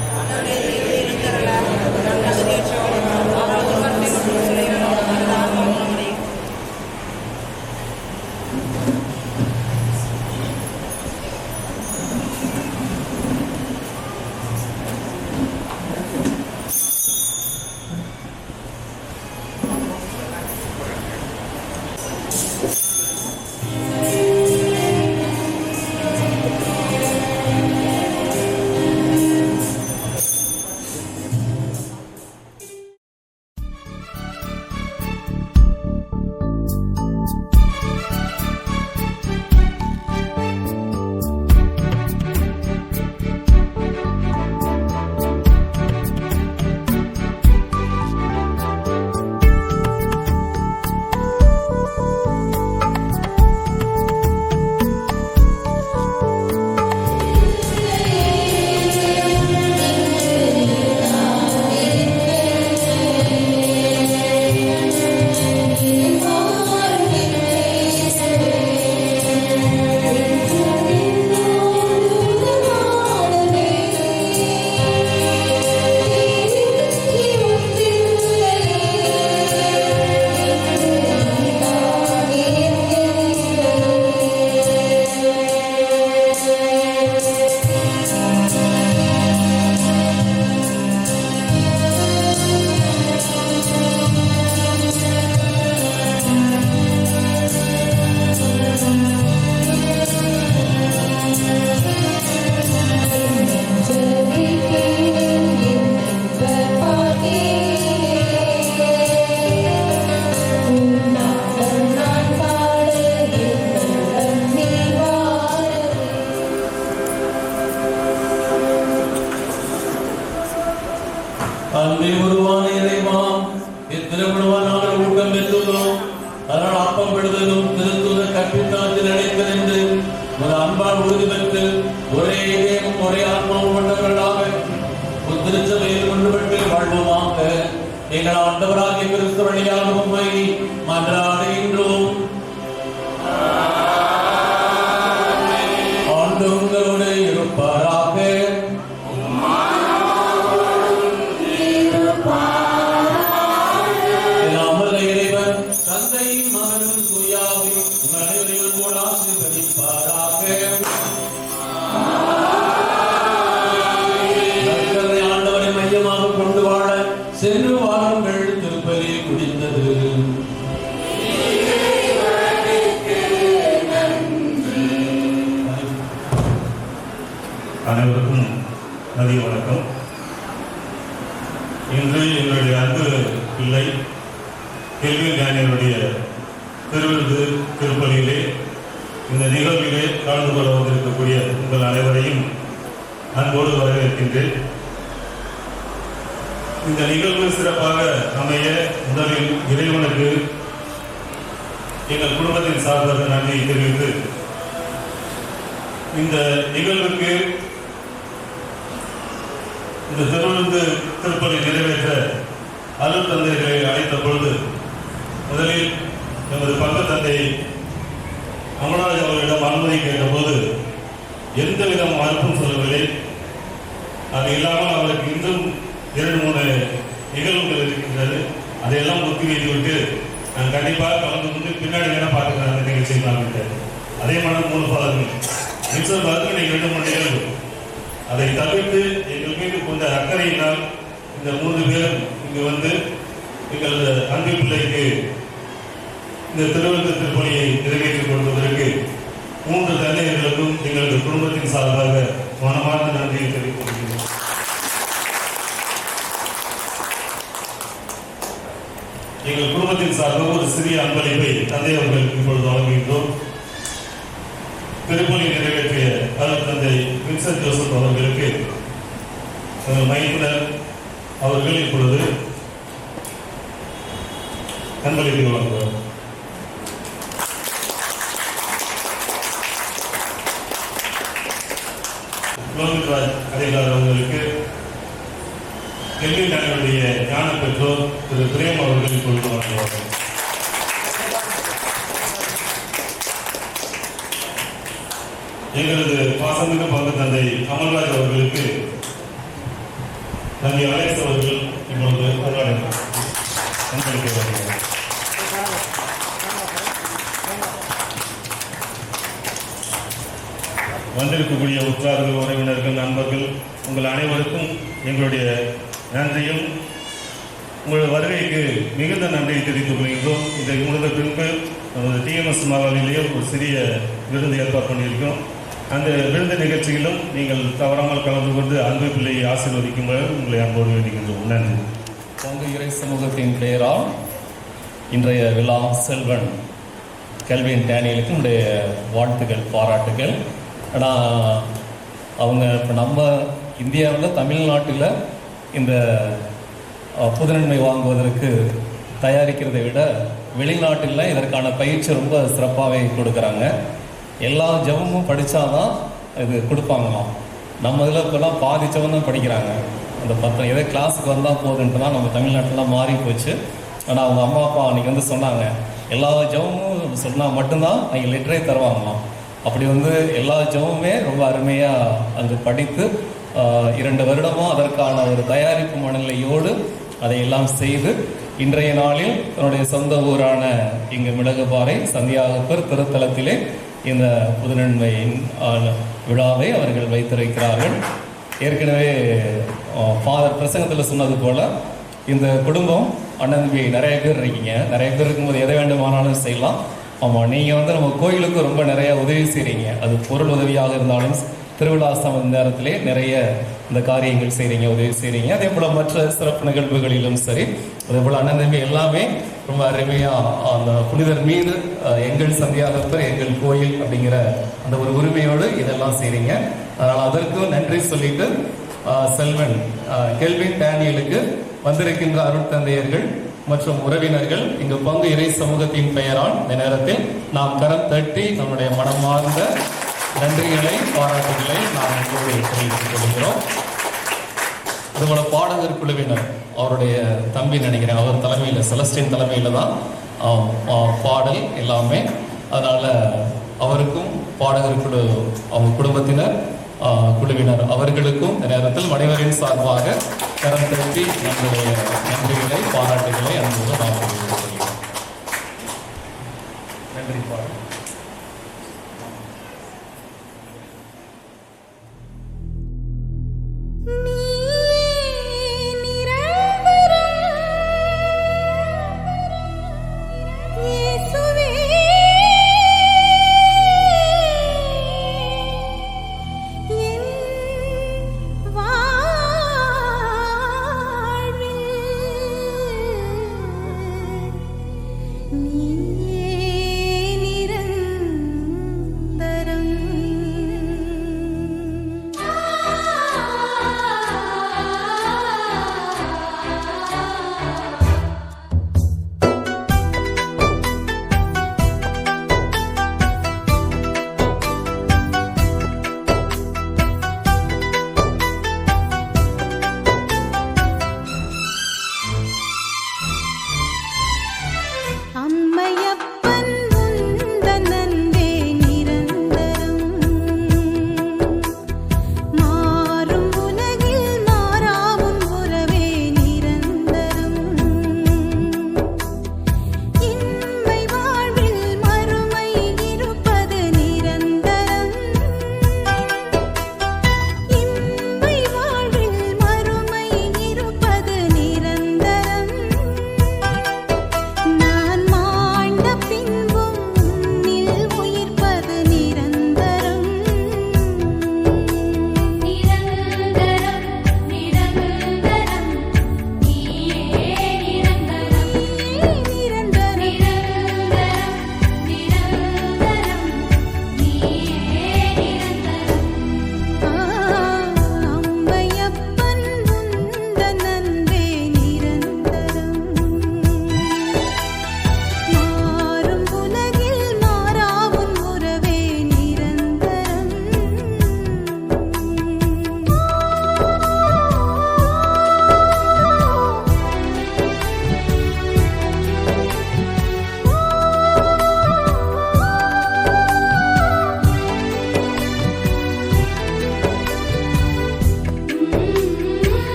அன்பே உருவான இறைவா, இத்திருவிழாவில் நாங்கள் ஊக்கம் பெற்றுள்ளோம். அதனால் அப்பம் விடுதலும் திருத்துதல் கற்பித்தாத்தில் நினைத்திருந்து உமது அன்பால் உறுதி பெற்று ஒரே இதயம் ஒரே ஆத்மாவும் கொண்டவர்களாக திருச்சபையில் ஒன்றுபட்டு வாழ்வோமாக. எங்கள் ஆண்டவராகிய கிறிஸ்து வழியாக உம்மை மன்றாடுகின்றோம். ஆண்டு உங்களோடு இருப்பாராக. அமர்ந்த இறைவன் தந்தையும் மகனும் தூயாவியும் உங்கள் அனைவரையும் கூட ஆசீர்வதிப்பாராக. ஆண்டவரை மையமாக கொண்டு வாழ சென்று வாருங்கள். திருப்பலி குடித்தது.
அனைவருக்கும் மதிய வணக்கம். இன்று எங்களுடைய அன்பு பிள்ளை கெல்வின் டேனியலுடைய திருவிருந்து திருப்பலியிலே இந்த நிகழ்விலே கலந்து கொள்ள வந்திருக்கக்கூடிய உங்கள் அனைவரையும் அன்போடு வரவேற்கின்றேன். இந்த நிகழ்வு சிறப்பாக அமைய முதலில் இறைவனுக்கு எங்கள் குடும்பத்தின் சார்பாக நன்றியை தெரிவித்து, இந்த நிகழ்வுக்கு இந்த திருவிருந்து திருப்பலி நிறைவேற்ற அருள் தந்தைகளை அழைத்த பொழுது முதலில் எமது பங்கு தந்தை அமராஜ் அவர்களிடம் அனுமதி கேட்டபோது எந்த விதம் மறுப்பும் சொல்லவில்லை. அது இல்லாமல் அவருக்கு இன்னும் 2-3 நிகழ்வுகள் இருக்கின்றது. அதையெல்லாம் ஒத்தி வைத்துவிட்டு நான் கண்டிப்பாக கலந்து கொண்டு பின்னாடி வேணா பார்த்துக்கிறேன் அந்த நிகழ்ச்சியை காண்பிட்டேன். அதே மாதிரி 3 பாதங்கள் மின்சார பாதங்கள் நீங்கள் 2-3 நிகழ்வு அதை தவிர்த்து எங்கள் மீது கொண்ட அக்கறையினால் இந்த 3 பேரும் இங்கு வந்து எங்கள் அன்பு பிள்ளைக்கு இந்த திருவிருந்து திருப்பணியை நிறைவேற்றிக் கொள்வதற்கு 3 தந்தையர்களுக்கும் எங்களது குடும்பத்தின் சார்பாக மனமார்ந்த நன்றியை தெரிவித்துக் கொள்கிறோம். எங்கள் குடும்பத்தின் சார்பாக ஒரு சிறிய அன்பளிப்பை தந்தை அவர்களுக்கு இப்பொழுது வழங்குகின்றோம். திருப்பலி நிறைவேற்றிய அருள் தந்தை வின்சென்ட் ஜோசப் அவர்களுக்கு மைத்துனர் அவர்கள் இப்பொழுது அன்பளிப்பை வழங்குவார். லோகித்ராஜ் அதிகாரி அவர்களுக்கு கெல்வின் டேனியலுடைய ஞான பெற்றோர் திரு பிரேம் அவர்கள் இப்பொழுது வழங்குவார்கள். எங்களது பாசமிகு பங்கு தந்தை அமல்ராஜ் அவர்களுக்கு தந்தை அலெக்ஸ் அவர்கள் இப்பொழுது வந்திருக்கக்கூடிய உற்றார்கள், உறவினர்கள், நண்பர்கள் உங்கள் அனைவருக்கும் எங்களுடைய நன்றியும் உங்களது வருகைக்கு மிகுந்த நன்றியை தெரிவித்துக் கொள்கின்றோம். இதை முடிந்த பின்பு நமது டிஎம்எஸ் மகாலிலேயே ஒரு சிறிய விருந்து ஏற்பாடு பண்ணியிருக்கோம். அந்த விருது நிகழ்ச்சியிலும் நீங்கள் தவறாமல் கலந்து கொண்டு அன்பு பிள்ளையை ஆசீர்வதிக்கும்போது உங்களை அன்போடு வேண்டுகின்றோம். நன்றி.
பங்கு இறை சமூகத்தின் பெயரால் இன்றைய விழா செல்வன் கெல்வின் டேனியலுக்கு உடைய வாழ்த்துக்கள், பாராட்டுகள். ஆனால் அவங்க இப்போ நம்ம இந்தியாவில் தமிழ்நாட்டில் இந்த புதுநன்மை வாங்குவதற்கு தயாரிக்கிறதை விட வெளிநாட்டில் இதற்கான பயிற்சி ரொம்ப சிறப்பாகவே கொடுக்குறாங்க. எல்லா ஜபமும் படித்தாதான் இது கொடுப்பாங்களாம். நம்ம இதில் இப்போலாம் பாதி ஜபம் தான் படிக்கிறாங்க. அந்த 10 எதோ கிளாஸுக்கு வந்தால் போதுன்ட்டு தான் நம்ம தமிழ்நாட்டிலாம் மாறி போச்சு. ஆனால் அவங்க அம்மா அப்பா அன்றைக்கி வந்து சொன்னாங்க, எல்லா ஜபமும் சொன்னால் மட்டும்தான் அவங்க லெட்டரே தருவாங்களாம். அப்படி வந்து எல்லா ஜபமுமே ரொம்ப அருமையாக அங்கே படித்து 2 வருடமும் அதற்கான ஒரு தயாரிப்பு மனநிலையோடு அதையெல்லாம் செய்து இன்றைய நாளில் தன்னுடைய சொந்த ஊரான இங்கு மிளகுபாறை சந்தியாகப்பர் திருத்தலத்திலே இந்த புதுநன்மையின் விழாவை அவர்கள் வைத்திருக்கிறார்கள். ஏற்கனவே ஃபாதர் பிரசங்கத்தில் சொன்னது போல் இந்த குடும்பம் அண்ணன் தம்பி நிறைய பேர் இருக்கீங்க. நிறைய பேர் இருக்கும்போது எதை வேண்டுமானாலும் செய்யலாம். ஆமாம், நீங்கள் வந்து நம்ம கோயிலுக்கு ரொம்ப நிறைய உதவி செய்கிறீங்க. அது பொருள் உதவியாக இருந்தாலும் திருவிழா சமந்த நேரத்திலே நிறைய இந்த காரியங்கள் செய்கிறீங்க, உதவி செய்கிறீங்க. அதே போல் மற்ற சிறப்பு நிகழ்வுகளிலும் சரி, அதே போல் அண்ணன் தம்பி எல்லாமே ரொம்ப அருமையாக அந்த புனிதர் மீது எங்கள் சந்தியாகப்பர் எங்கள் கோயில் அப்படிங்கிற அந்த ஒரு உரிமையோடு இதெல்லாம் செய்கிறீங்க. அதனால் அதற்கும் நன்றி சொல்லிட்டு செல்வன் கெல்வின் டேனியலுக்கு வந்திருக்கின்ற அருட்தந்தையர்கள் மற்றும் உறவினர்கள் இங்கு பங்கு இறை சமூகத்தின் பெயரால் இந்த நேரத்தில் நாம் கரம் தட்டி நம்முடைய மனமார்ந்த நன்றிகளை பாராட்டுகளை நாம் தெரிவித்துக் கொள்கிறோம். அதுபோல பாடகர் குழுவினர், அவருடைய தம்பி நினைக்கிறேன், அவர் தலைமையில், செலஸ்டின் தலைமையில தான் பாடல் எல்லாமே. அதனால அவருக்கும் பாடகர் குழு, அவங்க குடும்பத்தினர், குழுவினர் அவர்களுக்கும் இந்த நேரத்தில் மனைவரின் சார்பாக கரம் தட்டி நம்முடைய நன்றிகளை பாராட்டுகளை அன்போடு நாம் தெரிவித்துக் கொள்கிறோம். நன்றி. பாடல்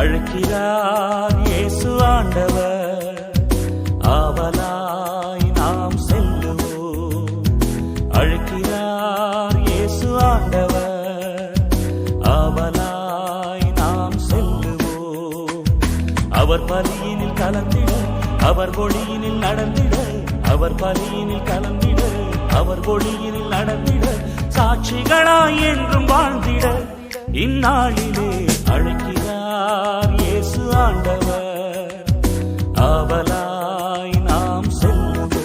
அழைக்கிறார் இயேசு ஆண்டவர், ஆவலாய் நாம் செல்லுவோம். அழைக்கிறார் இயேசு ஆண்டவர், ஆவலாய் நாம் செல்லுவோம். அவர் பலியினில் கலந்திட, அவர் ஒளியினில் நடந்திட, அவர் பலியினில் கலந்திட, அவர் ஒளியினில் நடந்திட, சாட்சிகளாய் என்றும் வாழ்ந்திட இந்நாளிலே அழைக்கிறார் இயேசு ஆண்டவர், ஆவலாய் நாம் செல்லுவோம்.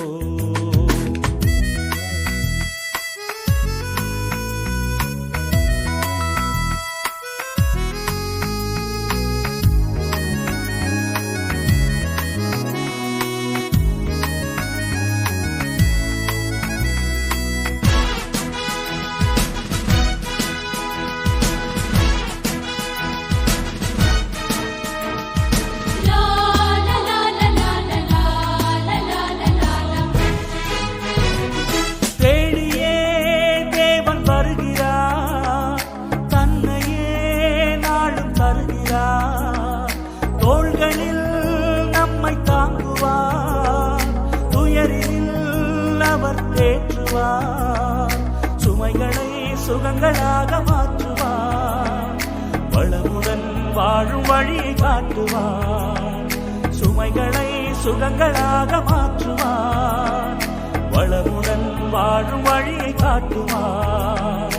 சுமைகளை சுகங்களாக மாற்றுவார், வளமுடன் வாழும் வழியை காட்டுவார். சுமைகளை சுகங்களாக மாற்றுவார், வளமுடன் வாழும் வழியை காட்டுவார்.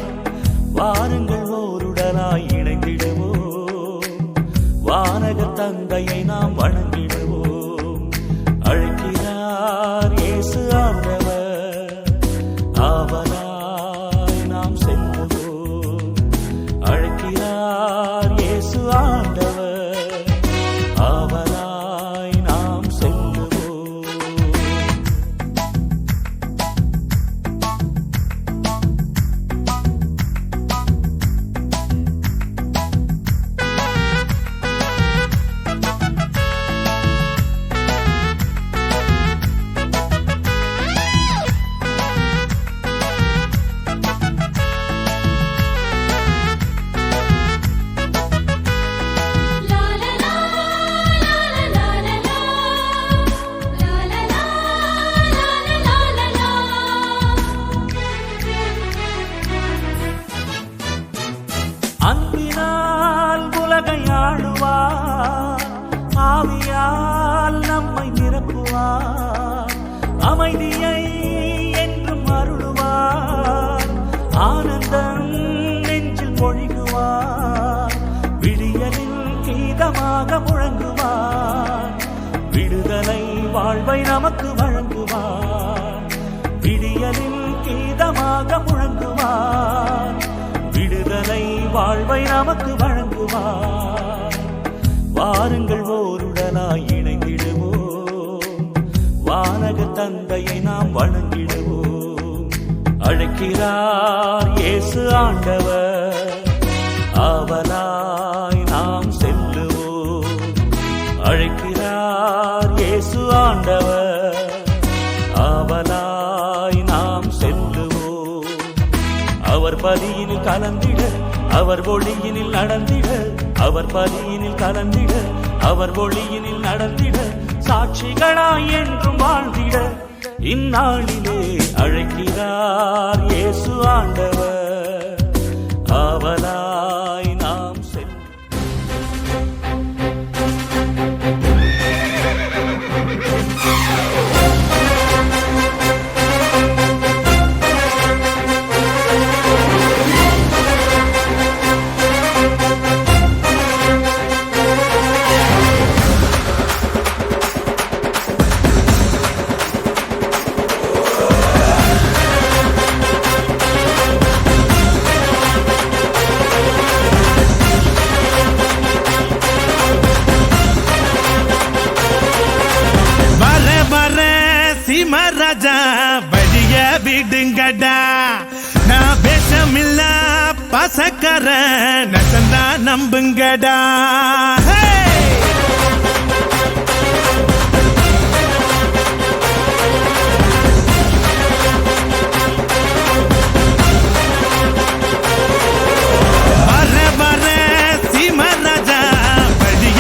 வாருங்கள் ஓருடனாய் இணைந்திடுவோம், வானக தந்தையை நாம் வணங்கிடுவோம். அழைக்கிறார் இயேசு ஆண்டவர், ஆவலாய் நாம் செல்லுவோம். அழைக்கிறார் இயேசு ஆண்டவர், ஆவலாய் நாம் செல்லுவோம். அன்பினால் உலகை ஆளுவார், ஆவியால் நம்மை நிரப்புவார். அமைதியை என்றும் அருளுவார், ஆனந்தம் நெஞ்சில் பொழிகுவார். விடியலில் கீதமாக முழங்குவார், விடுதலை வாழ்வை நமக்கு வழங்குவார். விடியலில் கீதமாக முழங்குவார், விடுதலை வாழ்வை நமக்கு வழங்குவார். வாருங்கள் ஓருடனாய் இணைந்திடுவோம், வானக தந்தையை நாம் வணங்கிடுவோம். அழைக்கிறார் இயேசு ஆண்டவர், ஆவலாய் நாம் செல்லுவோம். அழைக்கிறார் இயேசு ஆண்டவர், ஆவலாய் நாம் செல்லுவோம். அவர் பலியினில் கலந்திட, அவர் ஒளியினில் நடந்திட, அவர் பலியினில் கலந்திட, அவர் ஒளியினில் நடந்திட, சாட்சிகளாய் என்றும் வாழ்ந்திட இந்நாளிலே அழைக்கிறார் இயேசு ஆண்டவர், ஆவலாய் நாம் செல்லுவோம்.
ராஜா வழிய விடுங்கடா, நான் பேசமில்ல பசக்கர நசந்தா நம்புங்கடா. வர வர சீம ராஜா வழிய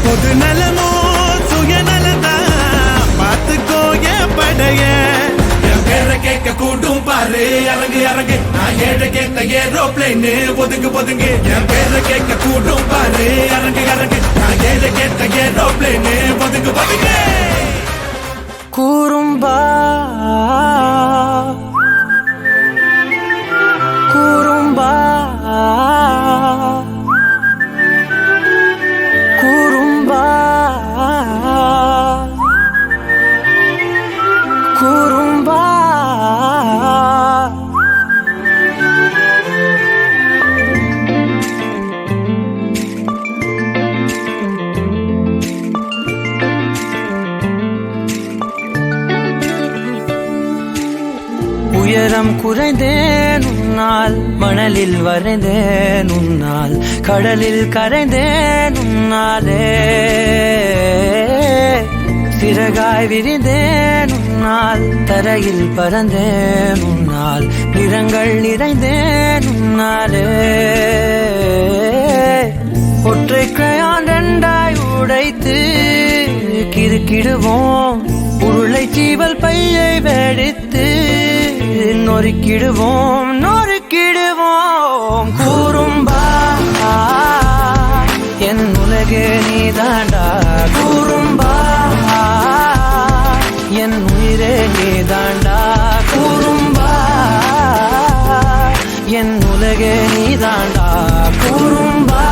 பொது நலமோ சுயநலதான் பார்த்துக்கோ என் படைய. என் பேரை கேட்க கூட்டும் பாரு இறங்கு இறங்கு நான் ஏழை கேட்ட ஏரோப்ளைன் ஒதுங்கு ஒதுங்கு. என் பேரை கேட்க கூட்டும் பாரு இறங்கு இறங்கு நான் ஏழை கேட்ட ஏரோப்ளைன் ஒதுங்கு ஒதுங்கு.
குறும்பா குறும்பா குறும்பா குறும்பா உயரம் குறைந்தேன் உன்னால், மணலில் வரைந்தேன் உன்னால், கடலில் கரைந்தேன் உன்னாலே. சிறகாய் விரிந்தேன் உன்னால், தரையில் பறந்தேன் உன்னால், நிறங்கள் நிறைந்தேன் உன்னாலே. ஒற்றை கிரையான் ரெண்டாய் உடைத்து கிறுக்கிடுவோம், உருளை சீவல் பையை வெடித்து நொறுக்கிடுவோம் நொறுக்கிடுவோம். குறும்பா என் உலகே நீதாண்டா, குறும்பா என் உயிரே நீதாண்டா, குறும்பா என் உலகே நீதாண்டா, குறும்பா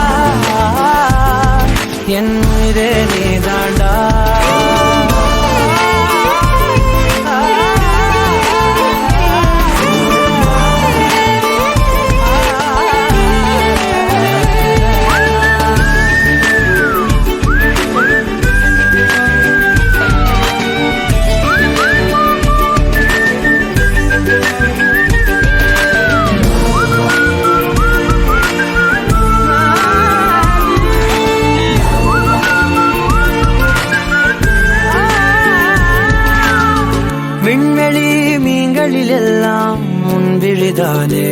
என் உயிரே நீதாண்டா. விண்வெளி மீன்களிலெல்லாம் உன் விழிதானே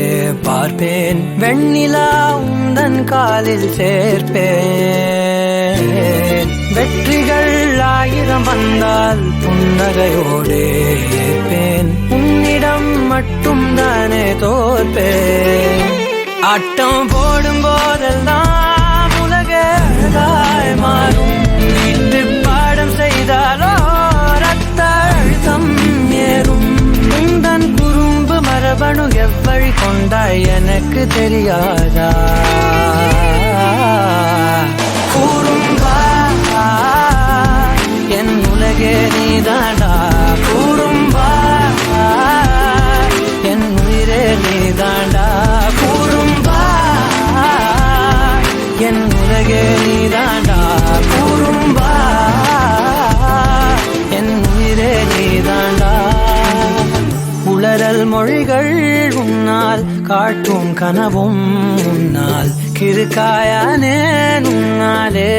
பார்ப்பேன், வெண்ணிலா உந்தன் காலில் சேர்ப்பேன். வெற்றிகள் 1000 வந்தால் புன்னகையோடே ஏற்பேன், உன்னிடம் மட்டும் தானே தோற்பேன். ஆட்டம் போடும் போதெல்லாம் உலக அழகாய் மாறும், வீட்டு பாடம் செய்தாலோ ரத்த அழுத்தம் ஏறும். உந்தன் குறும்பு மரபணு எவ்வழி கொண்டாய் எனக்கு தெரியாதா? குறும்பா என் உலகே நீதாண்டா, குறும்பா என் உயிரே நீதாண்டா, குறும்பா என் உலகே நீதாண்டா, குறும்பா என் உயிரே நீதாண்டா. உளறல் மொழிகள் உன்னால், காட்டும் கனவும் உன்னால், கிறுக்காயானே உன்னாலே.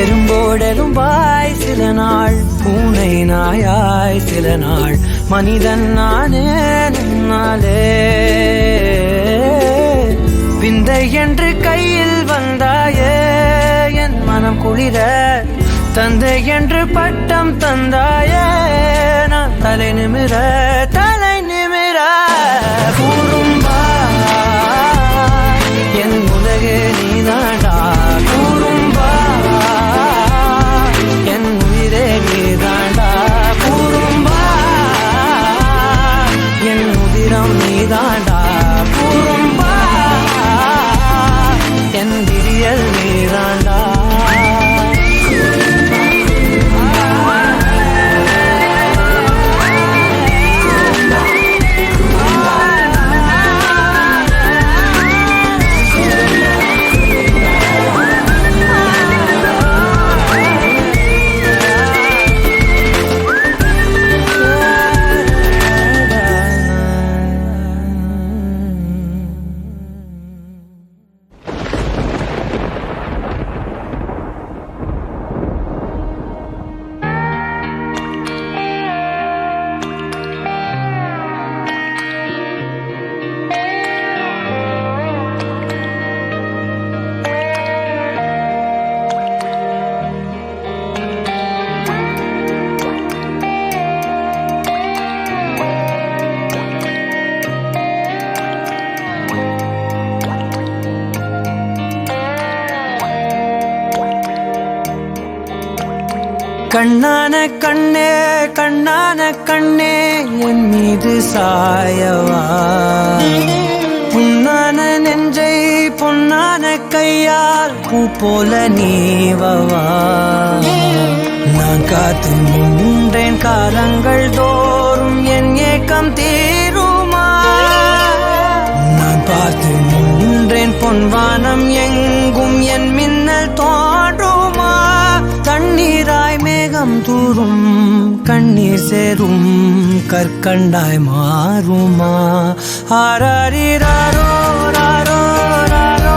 எறும்போடெலும்பாய் சில நாள், பூனை நாயாய் சில நாள், மனிதன் நானே உன்னாலே. விந்தை என்று கையில் வந்தாயே என் மனம் குளிர, தந்தை என்று பட்டம் தந்தாயே நான் தலை நிமிர தலை நிமிர. குறும்பா என் உலகே நீதாண்டா, குறும்பா என் உயிரே நீதாண்டா, குறும்பா என் உதிரம் நீதாண்டா, குறும்பா என் விரியல் நீதாண்டா. குறும்பா கண்ணான கண்ணே கண்ணான கண்ணே என் மீது சாயவா புண்ணான நெஞ்சை பொன்னான கையால் பூ போல நீவவா நான் காத்து நின்றேன் காலங்கள் தோறும் என் ஏக்கம் தீருமா நான் பார்த்து நின்றேன் பொன்வானம் எங்கும் என் மின்னல் தோன்றுமா தண்ணீராய் மேகம் தூரும் கண்ணீர் சேரும் கற்கண்டாய் மாறுமா ஆராரிராரோ ராரோ ராரோ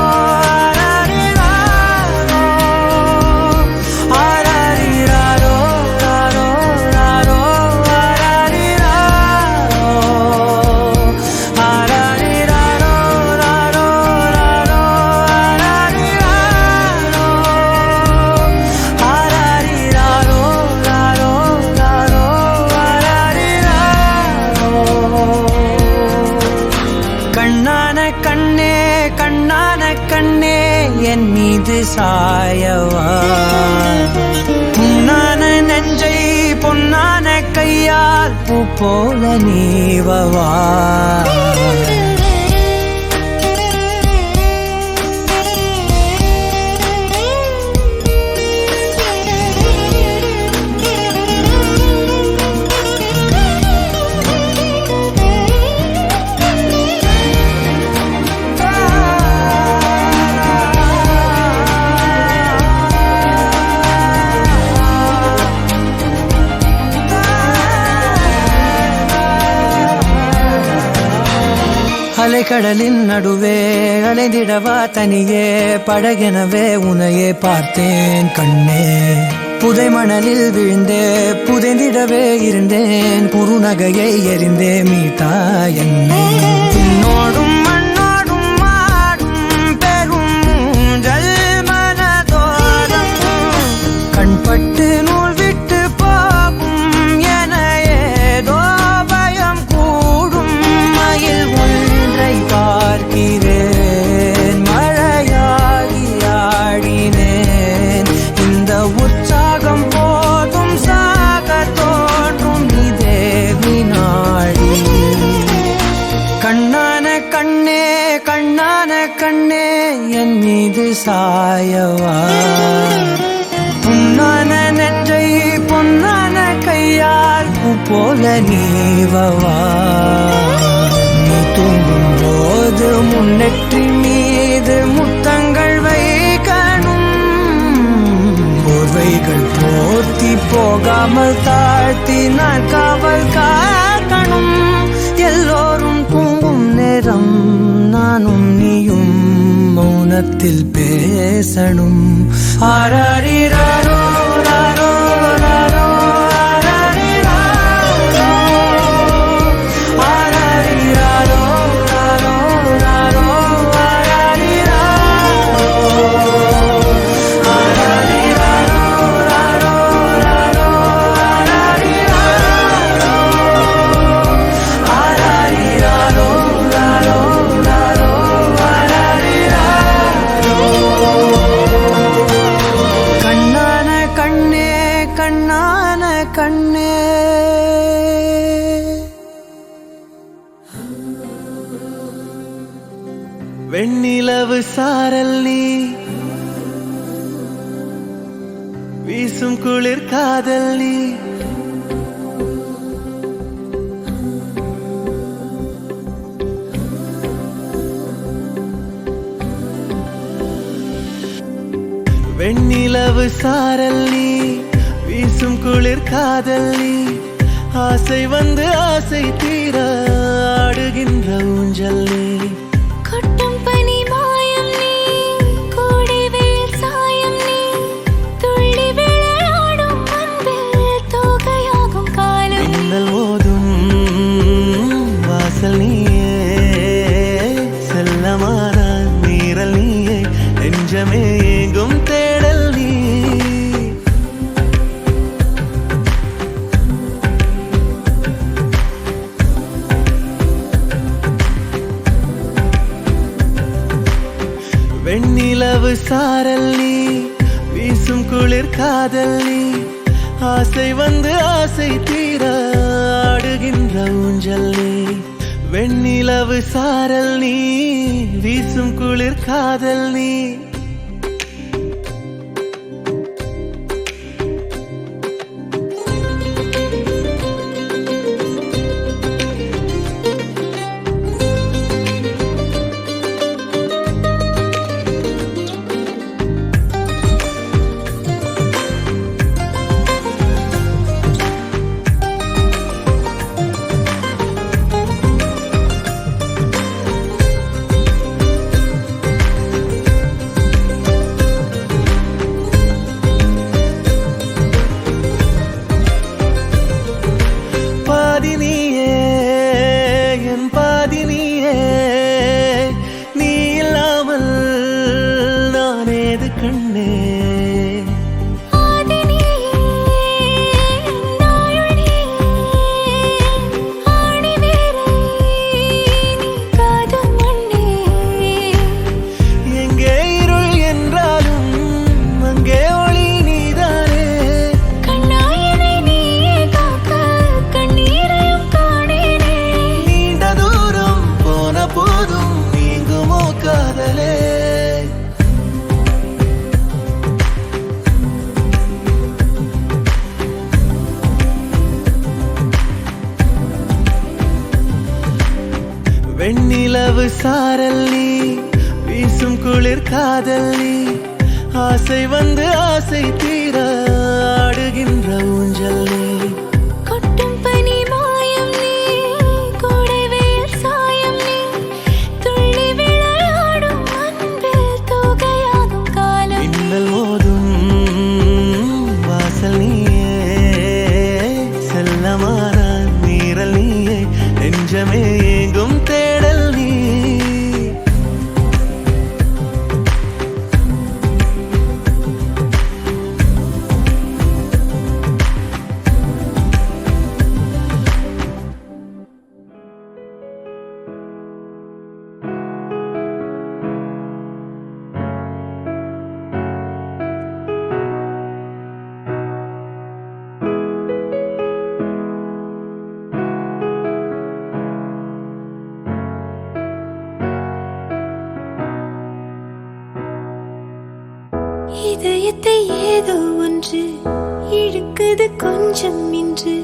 என் மீது சாயவா புண்ணான நெஞ்சை பொன்னான கையால் பூ போல நீவவா அலைக்கடலின் நடுவே அலைந்திடவா தனியே படகெனவே உனையே பார்த்தேன் கண்ணே புதை மணலில் விழுந்தே புதைந்திடவே இருந்தேன் குறுநகையை எறிந்தே மீட்டா என்னை உன்னோடும் மண்ணோடும் மாடும் பெரும் ஊஞ்சல் மனதோரம் கண்பட்டு நூல் விட்டு போகும் என ஏதோ பயம் கூடும் மயில் பார்க்கிறேன் மழையாகி ஆடினேன் இந்த உற்சாகம் போதும் சாக தோன்றும் இதே வினாடி கண்ணான கண்ணே கண்ணான கண்ணே என் மீது சாயவா புண்ணான நெஞ்சை பொன்னான கையால் பூ போல நீவவா தூங்கும் போது முன்னெற்றி மீது முத்தங்கள் வைக்கணும் போர்வைகள் போர்த்தி போகாமல் தாழ்த்தி நான் காவல் காக்கணும் எல்லோரும் தூங்கும் நேரம் நானும் நீயும் மௌனத்தில் பேசணும் ஆராரிராரோ ராரோ ராரோ வெண்ணிலவு சாரல் நீ வீசும் குளிர் காதல் நீ வெண்ணிலவு சாரல் நீ வீசும் குளிர் காதல் நீ ஆசை வந்து ஆசை தீர ஆடுகின்ற ஊஞ்சல் நீ
கொட்டும் பனி மாயம் நீ கோடை வெயில் சாயம் நீ துள்ளி விளையாடும் அன்பில் தோகையாகும் காலம்
மின்னல் மோதும் வாசல் நீயே செல்லமான நீரல் நீயே நெஞ்சமே எங்கும் தேடல் நீ வெண்ணிலவு சாரல் நீ வீசும் குளிர் காதல் நீ ஆசை வந்து ஆசை தீர ஆடுகின்ற ஊஞ்சல் நீ, வெண்ணிலவு சாரல் நீ, வீசும் குளிர் காதல் நீ. வெண்ணிலவு சாரல் நீ, வீசும் குளிர் காதல் நீ, ஆசை வந்து ஆசை தீர ஆடுகின்ற ஊஞ்சல் நீ.
கொட்டும் பனி மாயம் நீ, கோடை வெயில் சாயம் நீ, துள்ளி விளையாடும் அன்பில் தூகையாகும் காலம்.
மின்னல் மோதும் வாசல் நீயே, செல்லமான நீரல் நீயே, நெஞ்சமே எங்கும் தேடல் நீ.
இதயத்தை ஏதோ ஒன்று இழுக்குது கொஞ்சம் இன்று,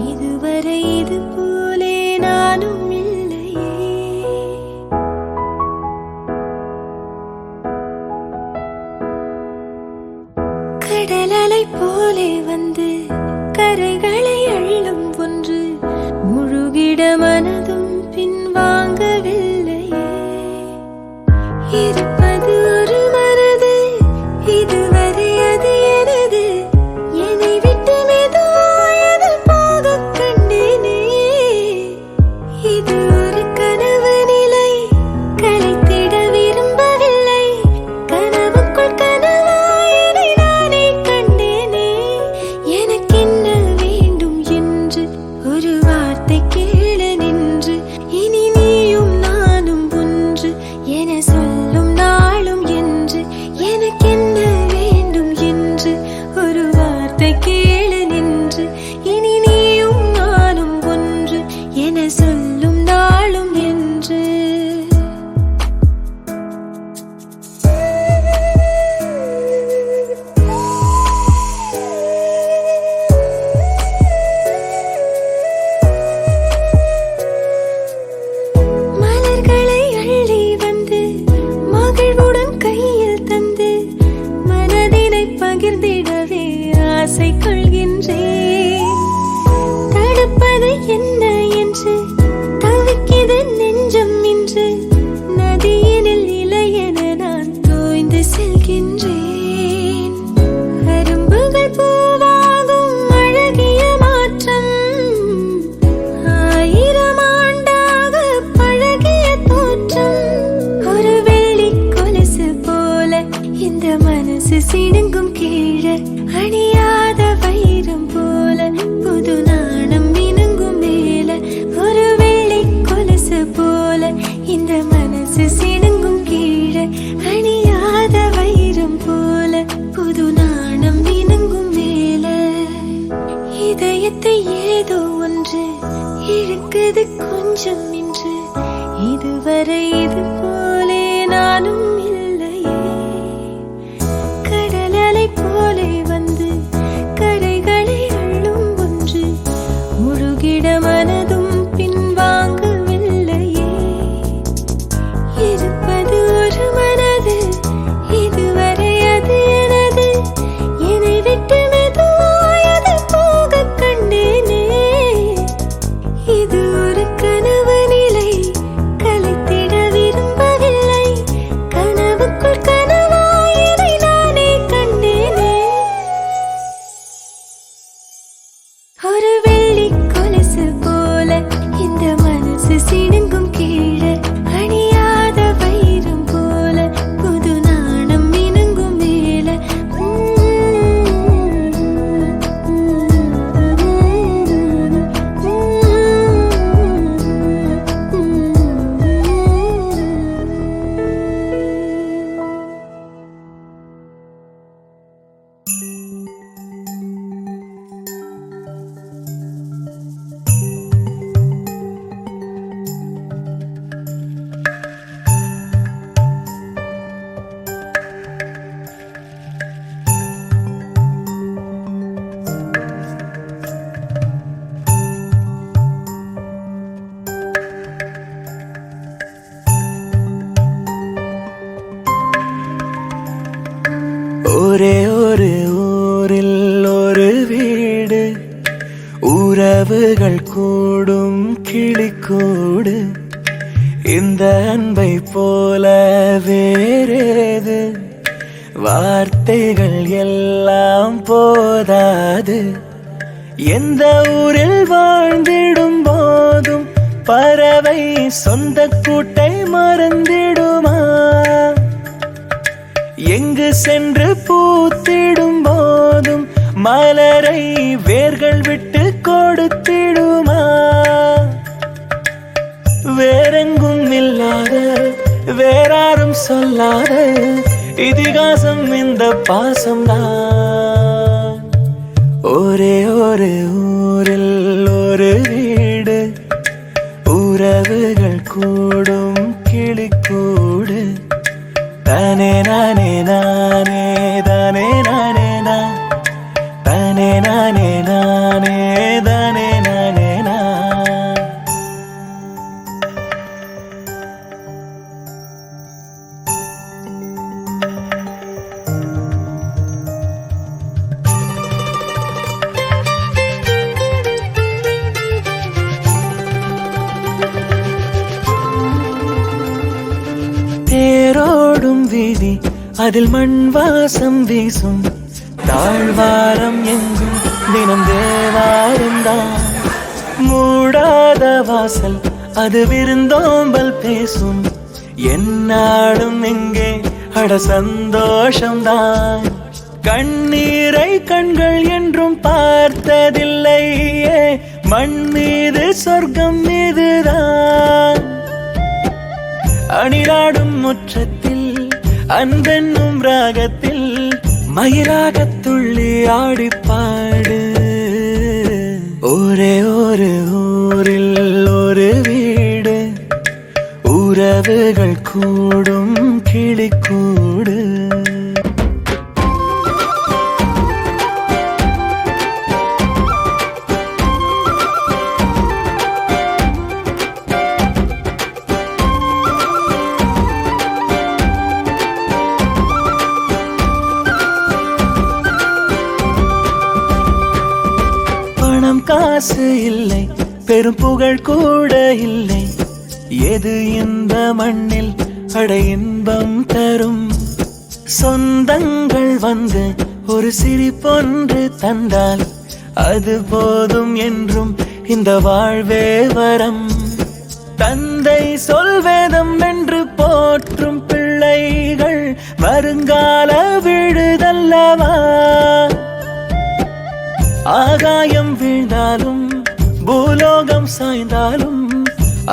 இதுவரை இது போலே நானும் இல்லையே. கடலலை போலே வந்து கரைகளை அள்ளும் ஒன்று, முழுகிட மனதும் பின்வாங்கவில்லையே. இருப்பது ஒரு மனது, இதுவரை அது எனது, என்னை விட்டு மெதுவாயது போக கண்டேனே. இது ஒரு கனவு நிலை, கலைத்திட விரும்பவில்லை, கனவுக்குள் கனவாயனை நானே கண்டேனே. எனக்கென்ன வேண்டும் என்று ஒரு வார்த்தை கேளு நின்று, இனி நீயும் நானும் ஒன்று என சொல்லும் நாளும் என்று. எனக்கென்ன வேண்டும் என்று ஒரு வார்த்தை கேளு நின்று, இனி நீயும் நானும் ஒன்று என சொல்லும் நாளும் என்று. மலர்களை அள்ளி வந்து மகிழ்வுடன் கையில் தந்து, மனதினை பகிர்ந்திடவே ஆசை கொள்கின்றேன். தடுப்பது என்ன என்று தவிக்கிது நெஞ்சம் இன்று, நதியினில் இலையென நான் தோய்ந்து செல்கின்றேன். அரும்புகள் பூவாகும் அழகிய மாற்றம், ஆயிரம் ஆண்டாக பழகிய தோற்றம். ஒரு வெள்ளி கொலுசு போல இந்த மனசு சிணுங்கும் கீழே, அணியாத வைரம் போல புது நாணம் மினுங்கும் மேல. ஒரு வெள்ளி கொலுசு போல இந்த மனசு சிணுங்கும் கீழே, அணியாத வைரம் போல புது நாணம் மினுங்கும் மேல. பஞ்சம் என்று இதுவரை இது போலே நானும் இல்லையே. கடல் அலை போலே வந்து கரைகளை அள்ளும் ஒன்று முழுகிட மனதும் பின்வாங்கவில்லையே. இருப்பது ஒரு மனது, இதுவரை அது எனது. என்னை விட்டு மெதுவாயது போக கண்டேனே. இது ஒரு கனவு நிலை, கலைத்திட விரும்பவில்லை. கனவுக்குள் கனவாயதை நானே கண்டேனே. ஒரு வெள்ளி கொலுசு போல இந்த மனசு சிணுங்கும் கீழே. அணியாத வைரம் போல புது நாணம் மினுங்கும் வேளை.
ஒரே ஒரு ஊரில் ஒரு வீடு, உறவுகள் கூடும் கிளிக்கூடு. இந்த அன்பை போல வேறேது, வார்த்தைகள் எல்லாம் போதாது. எந்த ஊரில் வாழ்ந்திடும் போதும் பறவை சொந்த கூட்டை மறந்திடுமா? எங்கு சென்று பூத்திடும் போதும் மலரை வேர்கள் விட்டு கொடுத்திடுமா? வேறெங்கும் இல்லாத, வேறாரும் சொல்லாத இதிகாசம் இந்த பாசம்தான். ஒரே ஒரு ஊரில் ஒரு வீடு, உறவுகள் கூடும் கிளிக்கூடு. தானே நானே நானே தானே நானே நா, தானே நானே நானே தானே நானே நா. தேரோடும் வீதி, அதில் மண் வாசம் வீசும். தாழ்வாரம் எங்கும் தினம் தேவாரம் தான். மூடாத வாசல், அது விருந்தோம்பல் பேசும். என்னாலும் எங்கே அட சந்தோஷம்தான். கண்ணீரை கண்கள் என்றும் பார்த்ததில்லையே, மண் மீது சொர்க்கம் மீதுதான். அணிலாடும் முற்றத்தில் அன்பென்னும் ராகத்தில் மயிலாகத் துள்ளி ஆடிப்பாடு. ஒரே ஒரு ஊரில் ஒரு வீடு, உறவுகள் கூடும் கிளிக்கூடு. காசு இல்லை, பெரும் புகழ் கூட இல்லை. எது இந்த மண்ணில் அட இன்பம் தரும்? சொந்தங்கள் வந்து ஒரு சிரிப்பொன்று தந்தால் அது போதும் என்றும் இந்த வாழ்வே வரம். தந்தை சொல்வேதம் என்று போற்றும் பிள்ளைகள் வருங்கால விழுதல்லவா? ஆகாயம் வீழ்ந்தாலும் பூலோகம் சாய்ந்தாலும்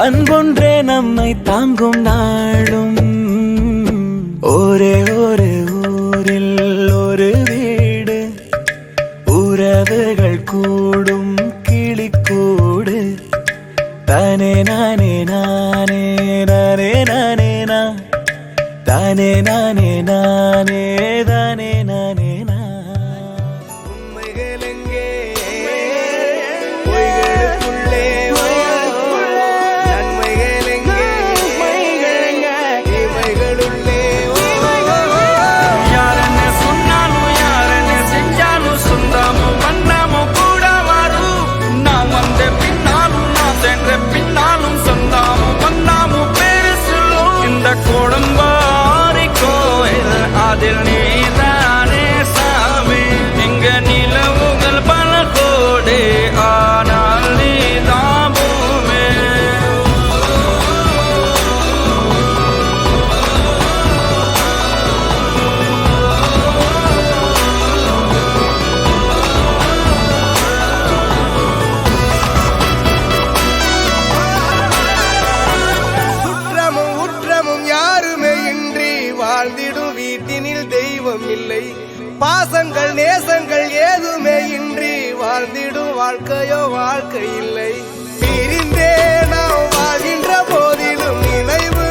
அன்பொன்றே நம்மை தாங்கும் நாளும். ஒரே ஒரு ஊரில் ஒரு வீடு, உறவுகள் கூடும் கிளிக்கூடு. தானே நானே தானே நானே நானே தானே நானே உண்மைகள் எங்கே பொய்களுக்குள்ளே நன்மைகள் எங்கே இமைகளுள்ளே
யார் என்ன சொன்னாலும் யார் என்ன செஞ்சாலும் சொந்தமும் வண்ணமும் கூட வரும். நான் வந்த பின்னாலும் நான் சென்ற பின்னாலும் சொந்தமும் வண்ணமும் பேரு சொல்லும். இந்த கோடம்பாரி கோயில் அதில் நீதானே சாமி. இங்க நிலவுகள் பல கோடி ஆனால் நீதான் பூமி.
சுற்றமும் உற்றமும் யாருமே இன்றி வாழ்ந்திடும் வீட்டினில் தெய்வம் இல்லை. பாசங்கள் நேசங்கள் ஏதுமே இன்றி வாழ்ந்திடும் வாழ்க்கையோ வாழ்க்கை இல்லை. பிரிந்தே நாம் வாழ்கின்ற போதிலும் நினைவு